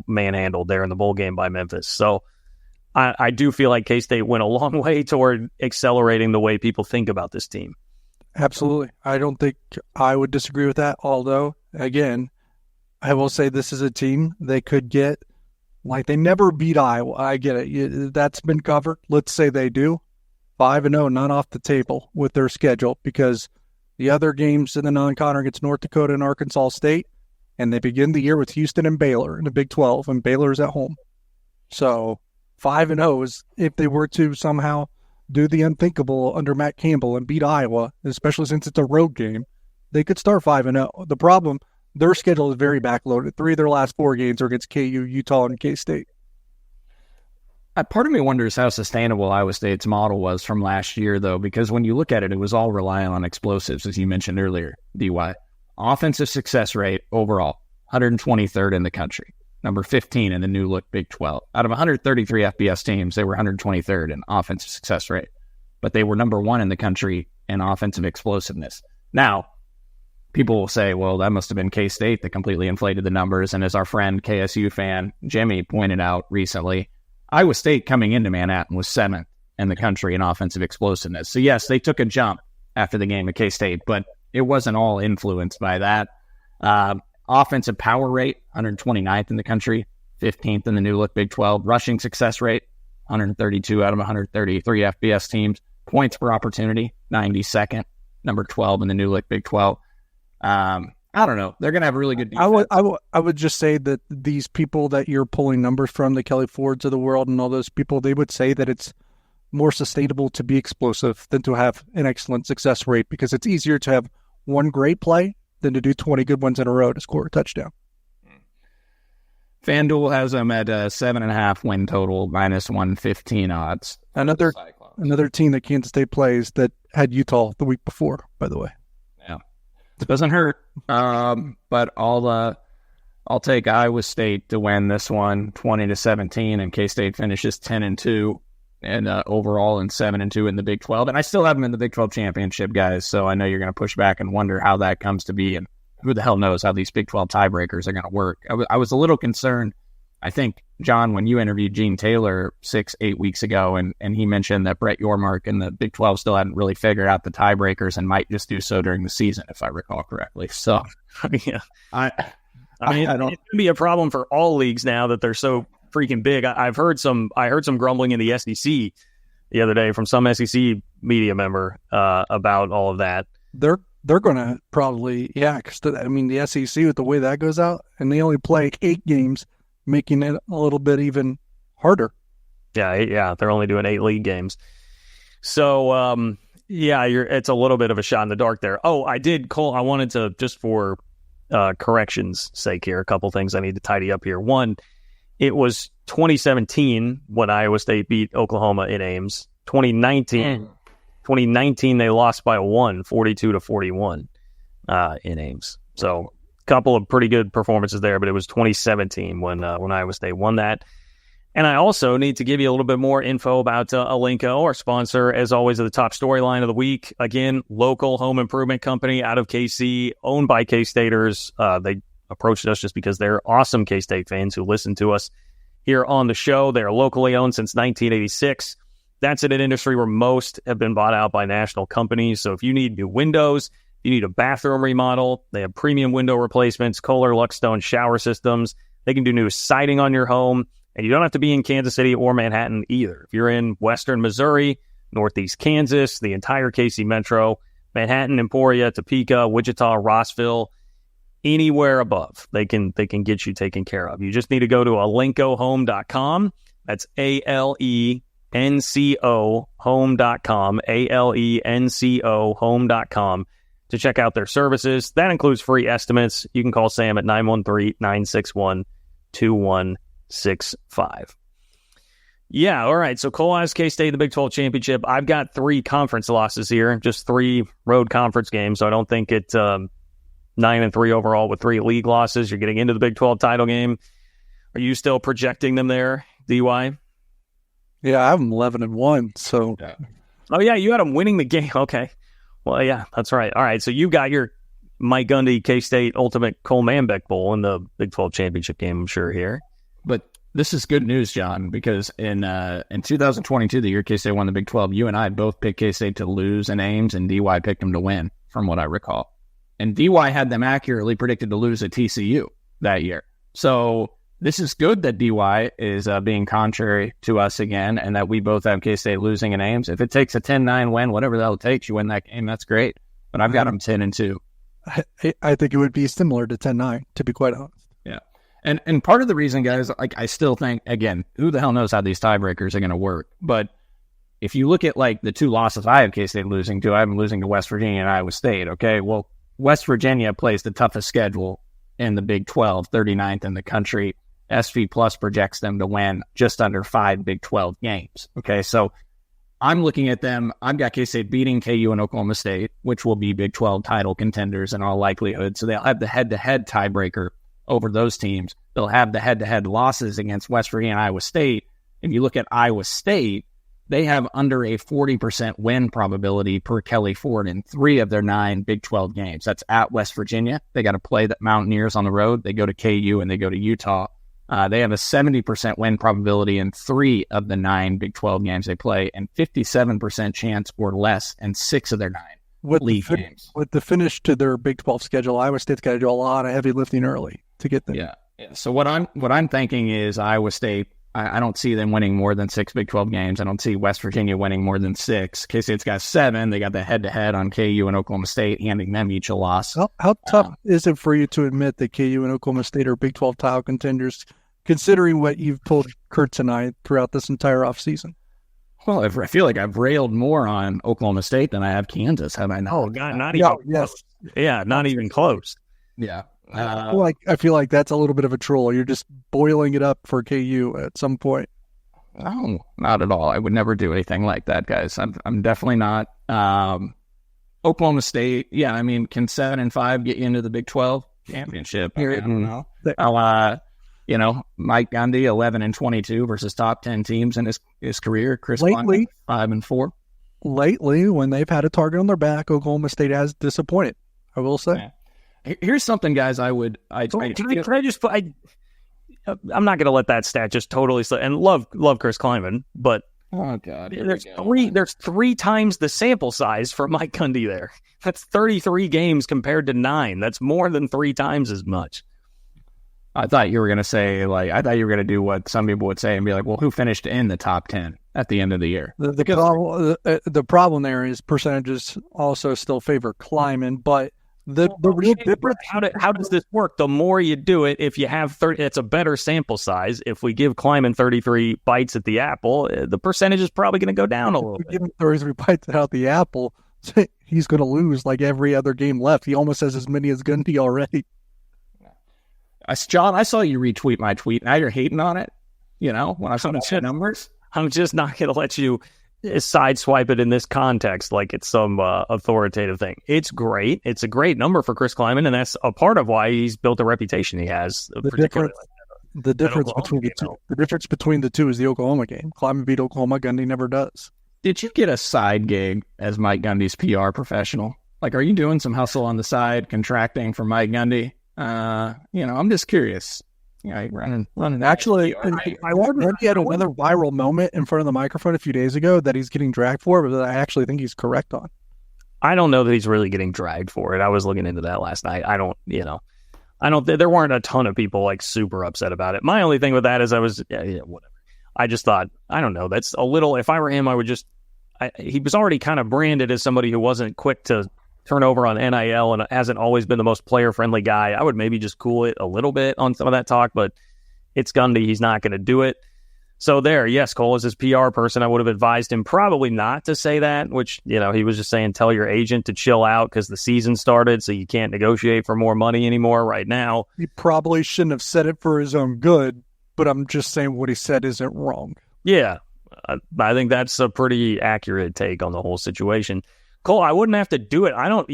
Speaker 2: manhandled there in the bowl game by Memphis. So I do feel like K-State went a long way toward accelerating the way people think about this team.
Speaker 1: Absolutely. I don't think I would disagree with that, although, again, I will say this is a team they could get, they never beat Iowa. I get it. That's been covered. Let's say they do. 5-0, not off the table with their schedule because the other games in the non-con are against North Dakota and Arkansas State, and they begin the year with Houston and Baylor in the Big 12, and Baylor's at home. So 5-0 is if they were to somehow do the unthinkable under Matt Campbell and beat Iowa, especially since it's a road game, they could start 5-0. The problem, their schedule is very backloaded. 3 of their last 4 games are against KU, Utah, and K-State.
Speaker 3: Part of me wonders how sustainable Iowa State's model was from last year, though, because when you look at it, it was all reliant on explosives, as you mentioned earlier, DY. Offensive success rate overall, 123rd in the country, number 15 in the new look Big 12. Out of 133 FBS teams, they were 123rd in offensive success rate, but they were number 1 in the country in offensive explosiveness. Now, people will say, well, that must have been K-State that completely inflated the numbers, and as our friend KSU fan Jimmy pointed out recently, Iowa State coming into Manhattan was 7th in the country in offensive explosiveness. So yes, they took a jump after the game at K-State, but it wasn't all influenced by that. Offensive power rate, 129th in the country, 15th in the new look Big 12. Rushing success rate, 132 out of 133 FBS teams. Points per opportunity, 92nd, number 12 in the new look Big 12. I don't know. They're going to have a really good defense.
Speaker 1: I would just say that these people that you're pulling numbers from, the Kelly Fords of the world and all those people, they would say that it's more sustainable to be explosive than to have an excellent success rate, because it's easier to have one great play than to do 20 good ones in a row to score a touchdown.
Speaker 3: FanDuel has them at 7.5 win total, minus 115 odds.
Speaker 1: Another team that Kansas State plays that had Utah the week before, by the way.
Speaker 3: Yeah. It doesn't hurt. But I'll take Iowa State to win this one 20-17, and K-State finishes 10-2 and overall and 7-2 in the Big 12. And I still have them in the Big 12 championship, guys. So I know you're going to push back and wonder how that comes to be, and who the hell knows how these Big 12 tiebreakers are going to work. I was a little concerned. I think, John, when you interviewed Gene Taylor 6-8 weeks ago, and he mentioned that Brett Yormark and the Big 12 still hadn't really figured out the tiebreakers and might just do so during the season, if I recall correctly. So,
Speaker 2: yeah, I mean, it's going to be a problem for all leagues now that they're so freaking big. I heard some grumbling in the SEC the other day from some SEC media member about all of that.
Speaker 1: They're going to probably, because the SEC, with the way that goes out, and they only play 8 games, making it a little bit even harder.
Speaker 2: Yeah, they're only doing 8 league games. So, it's a little bit of a shot in the dark there. Oh, I did, Cole, I wanted to, just for correction's sake here, a couple things I need to tidy up here. One, it was 2017 when Iowa State beat Oklahoma in Ames. 2019 they lost by 1, 42-41 in Ames. So a couple of pretty good performances there, but it was 2017 when Iowa State won that. And I also need to give you a little bit more info about Alinco, our sponsor, as always, of the top storyline of the week. Again, local home improvement company out of KC, owned by K-Staters. They approached us just because they're awesome K-State fans who listen to us here on the show. They're locally owned since 1986. That's in an industry where most have been bought out by national companies. So if you need new windows, you need a bathroom remodel, they have premium window replacements, Kohler Luxstone shower systems. They can do new siding on your home. And you don't have to be in Kansas City or Manhattan either. If you're in western Missouri, northeast Kansas, the entire KC Metro, Manhattan, Emporia, Topeka, Wichita, Rossville, anywhere above, they can get you taken care of. You just need to go to alencohome.com. That's ALENCO home.com, ALENCO home.com to check out their services. That includes free estimates. You can call Sam at 913-961-2165. Yeah, all right. So Cole has K-State in the Big 12 championship. I've got 3 conference losses here, just 3 road conference games. So I don't think it's 9-3 overall with 3 league losses. You're getting into the Big 12 title game. Are you still projecting them there, DY?
Speaker 1: Yeah, I have them 11-1. So,
Speaker 2: oh yeah, you had them winning the game. Okay, well, yeah, that's right. All right, so you got your Mike Gundy K-State Ultimate Cole Manbeck Bowl in the Big 12 championship game, I'm sure here.
Speaker 3: But this is good news, John, because in 2022, the year K-State won the Big 12, you and I both picked K-State to lose in Ames, and DY picked them to win, from what I recall. And DY had them accurately predicted to lose at TCU that year. So this is good that DY is being contrary to us again, and that we both have K-State losing in Ames. If it takes a 10-9 win, whatever the hell it takes, you win that game, that's great. But I've got them 10-2.
Speaker 1: I think it would be similar to 10-9, to be quite honest.
Speaker 3: Yeah. And part of the reason, guys, like, I still think, again, who the hell knows how these tiebreakers are going to work. But if you look at, like, the 2 losses I have K-State losing to, I have them losing to West Virginia and Iowa State. Okay, well, West Virginia plays the toughest schedule in the Big 12, 39th in the country. SV Plus projects them to win just under 5 Big 12 games. Okay, so I'm looking at them. I've got K-State beating KU and Oklahoma State, which will be Big 12 title contenders in all likelihood. So they'll have the head-to-head tiebreaker over those teams. They'll have the head-to-head losses against West Virginia and Iowa State. If you look at Iowa State, they have under a 40% win probability per Kelly Ford in 3 of their 9 Big 12 games. That's at West Virginia. They got to play the Mountaineers on the road. They go to KU and they go to Utah. They have a 70% win probability in 3 of the 9 Big 12 games they play, and 57% chance or less in 6 of their 9.
Speaker 1: with
Speaker 3: league games.
Speaker 1: With the finish to their Big 12 schedule, Iowa State's got to do a lot of heavy lifting early to get them.
Speaker 3: Yeah. So what I'm thinking is Iowa State. I don't see them winning more than 6 Big 12 games. I don't see West Virginia winning more than 6. K-State's got 7. They got the head-to-head on KU and Oklahoma State, handing them each a loss.
Speaker 1: How tough is it for you to admit that KU and Oklahoma State are Big 12 title contenders, considering what you've told Kurtz and I throughout this entire offseason?
Speaker 3: Well, I feel like I've railed more on Oklahoma State than I have Kansas, have I not?
Speaker 2: Oh, God, not even close. Yeah, not even close.
Speaker 3: Yeah.
Speaker 1: I feel like that's a little bit of a troll. You're just boiling it up for KU at some point.
Speaker 3: No, not at all. I would never do anything like that, guys. I'm definitely not. Oklahoma State, yeah, I mean, can 7-5 get you into the Big 12 championship? I don't know. Mike Gundy, 11-22 versus top 10 teams in his career. Chris Kleiman, 5-4.
Speaker 2: Lately, when they've had a target on their back, Oklahoma State has disappointed, I will say.
Speaker 3: Yeah. Here's something, guys. I'm not going to let that stat just totally slip. And love Chris Kleiman, but oh god,
Speaker 2: there's 3 times the sample size for Mike Gundy there. That's 33 games compared to 9. That's more than 3 times as much.
Speaker 3: I thought you were going to say, I thought you were going to do what some people would say and be like, well, who finished in the top 10 at the end of the year?
Speaker 1: The problem there is percentages also still favor Kleiman, but the real difference.
Speaker 2: How does this work? The more you do it, if you have 30, it's a better sample size. If we give Kleiman 33 bites at the apple, the percentage is probably going to go down a little bit.
Speaker 1: Give him 33 bites out the apple, he's going to lose like every other game left. He almost has as many as Gundy already.
Speaker 3: John, I saw you retweet my tweet. Now you're hating on it. When I saw the numbers,
Speaker 2: I'm just not going to let you sideswipe it in this context like it's some authoritative thing. It's great. It's a great number for Chris Kleiman, and that's a part of why he's built the reputation he has.
Speaker 1: The difference between the two is the Oklahoma game. Kleiman beat Oklahoma. Gundy never does.
Speaker 3: Did you get a side gig as Mike Gundy's PR professional? Are you doing some hustle on the side, contracting for Mike Gundy? I'm just curious. Running.
Speaker 1: Actually, I heard he had another viral moment in front of the microphone a few days ago that he's getting dragged for, but I actually think he's correct on.
Speaker 2: I don't know that he's really getting dragged for it. I was looking into that last night. There weren't a ton of people super upset about it. My only thing with that is whatever. I just thought, I don't know. That's a little, if I were him, I would he was already kind of branded as somebody who wasn't quick to turn over on NIL and hasn't always been the most player-friendly guy. I would maybe just cool it a little bit on some of that talk, but it's Gundy. He's not going to do it. So yes, Cole is his PR person. I would have advised him probably not to say that, which, he was just saying, tell your agent to chill out because the season started, so you can't negotiate for more money anymore right now.
Speaker 1: He probably shouldn't have said it for his own good, but I'm just saying what he said isn't wrong.
Speaker 2: Yeah, I think that's a pretty accurate take on the whole situation. Cole, I wouldn't have to do it. I don't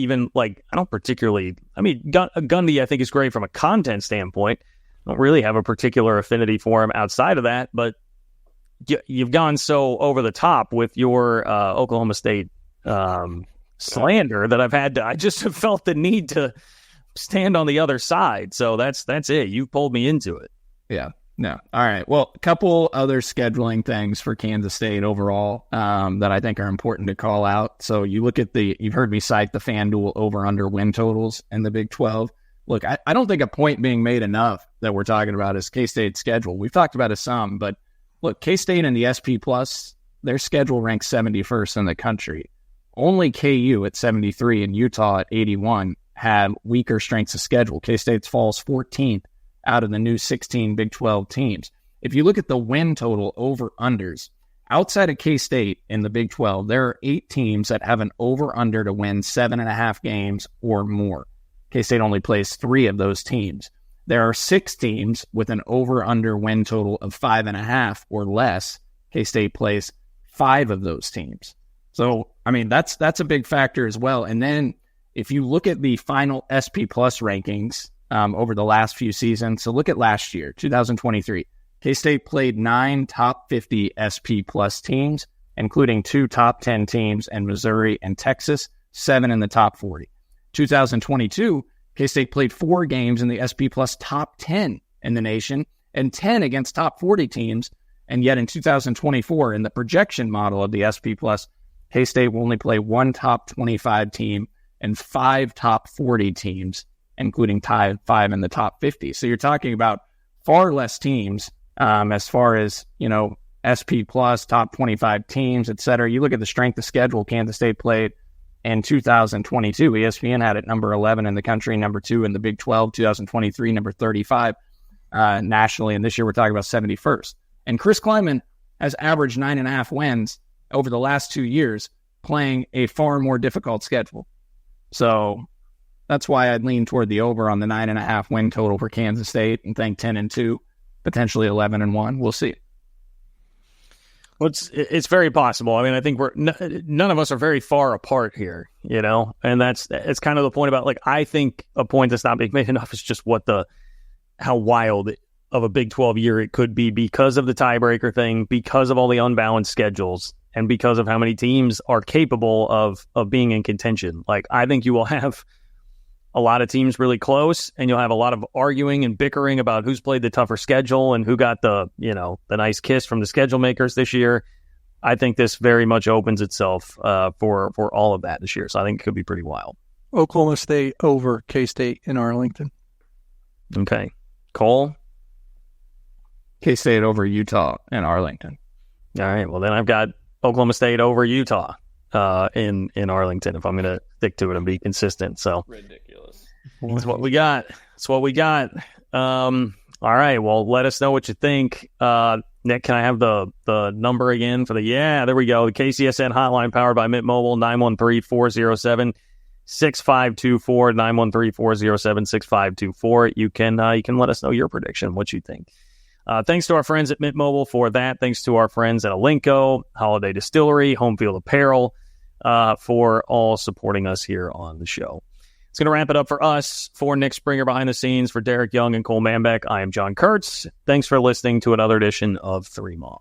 Speaker 2: particularly, Gundy I think is great from a content standpoint. I don't really have a particular affinity for him outside of that, but you've gone so over the top with your Oklahoma State slander that I just have felt the need to stand on the other side. So that's it. You've pulled me into it.
Speaker 3: Yeah. No. All right. Well, a couple other scheduling things for Kansas State overall that I think are important to call out. So you look at you've heard me cite the FanDuel over-under win totals in the Big 12. Look, I don't think a point being made enough that we're talking about is K-State's schedule. We've talked about it some, but look, K-State and the SP Plus, their schedule ranks 71st in the country. Only KU at 73 and Utah at 81 had weaker strengths of schedule. K-State falls 14th out of the new 16 Big 12 teams. If you look at the win total over-unders, outside of K-State in the Big 12, there are 8 teams that have an over-under to win 7.5 games or more. K-State only plays 3 of those teams. There are 6 teams with an over-under win total of 5.5 or less. K-State plays 5 of those teams. So, that's a big factor as well. And then if you look at the final SP Plus rankings over the last few seasons, so look at last year, 2023. K-State played 9 top 50 SP Plus teams, including 2 top 10 teams in Missouri and Texas, 7 in the top 40. 2022, K-State played 4 games in the SP Plus top 10 in the nation and 10 against top 40 teams. And yet in 2024, in the projection model of the SP Plus, K-State will only play one top 25 team and 5 top 40 teams, including 5 in the top 50. So you're talking about far less teams as far as, SP plus, top 25 teams, et cetera. You look at the strength of schedule Kansas State played in 2022. ESPN had it number 11 in the country, number 2 in the Big 12, 2023, number 35 nationally. And this year we're talking about 71st. And Chris Kleiman has averaged 9.5 wins over the last 2 years, playing a far more difficult schedule. So that's why I'd lean toward the over on the 9.5 win total for Kansas State and think 10-2, potentially 11-1. We'll see.
Speaker 2: Well, it's very possible. I mean, I think none of us are very far apart here, and it's kind of the point about, I think a point that's not being made enough is just how wild of a Big 12 year it could be because of the tiebreaker thing, because of all the unbalanced schedules, and because of how many teams are capable of being in contention. I think you will have a lot of teams really close, and you'll have a lot of arguing and bickering about who's played the tougher schedule and who got the nice kiss from the schedule makers this year. I think this very much opens itself for all of that this year. So I think it could be pretty wild.
Speaker 1: Oklahoma State over K-State in Arlington.
Speaker 2: Okay. Cole?
Speaker 3: K-State over Utah in Arlington.
Speaker 2: All right. Well, then I've got Oklahoma State over Utah in Arlington, if I'm going to stick to it and be consistent. So
Speaker 3: ridiculous.
Speaker 2: That's what we got. All right. Well, let us know what you think. Nick, can I have the number again for there we go. The KCSN hotline powered by Mint Mobile, 913-407-6524, 913-407-6524. You can let us know your prediction, what you think. Thanks to our friends at Mint Mobile for that. Thanks to our friends at Alinco, Holiday Distillery, Home Field Apparel, for all supporting us here on the show. It's going to wrap it up for us. For Nick Springer behind the scenes, for Derek Young and Cole Manbeck, I am John Kurtz. Thanks for listening to another edition of Three Maw.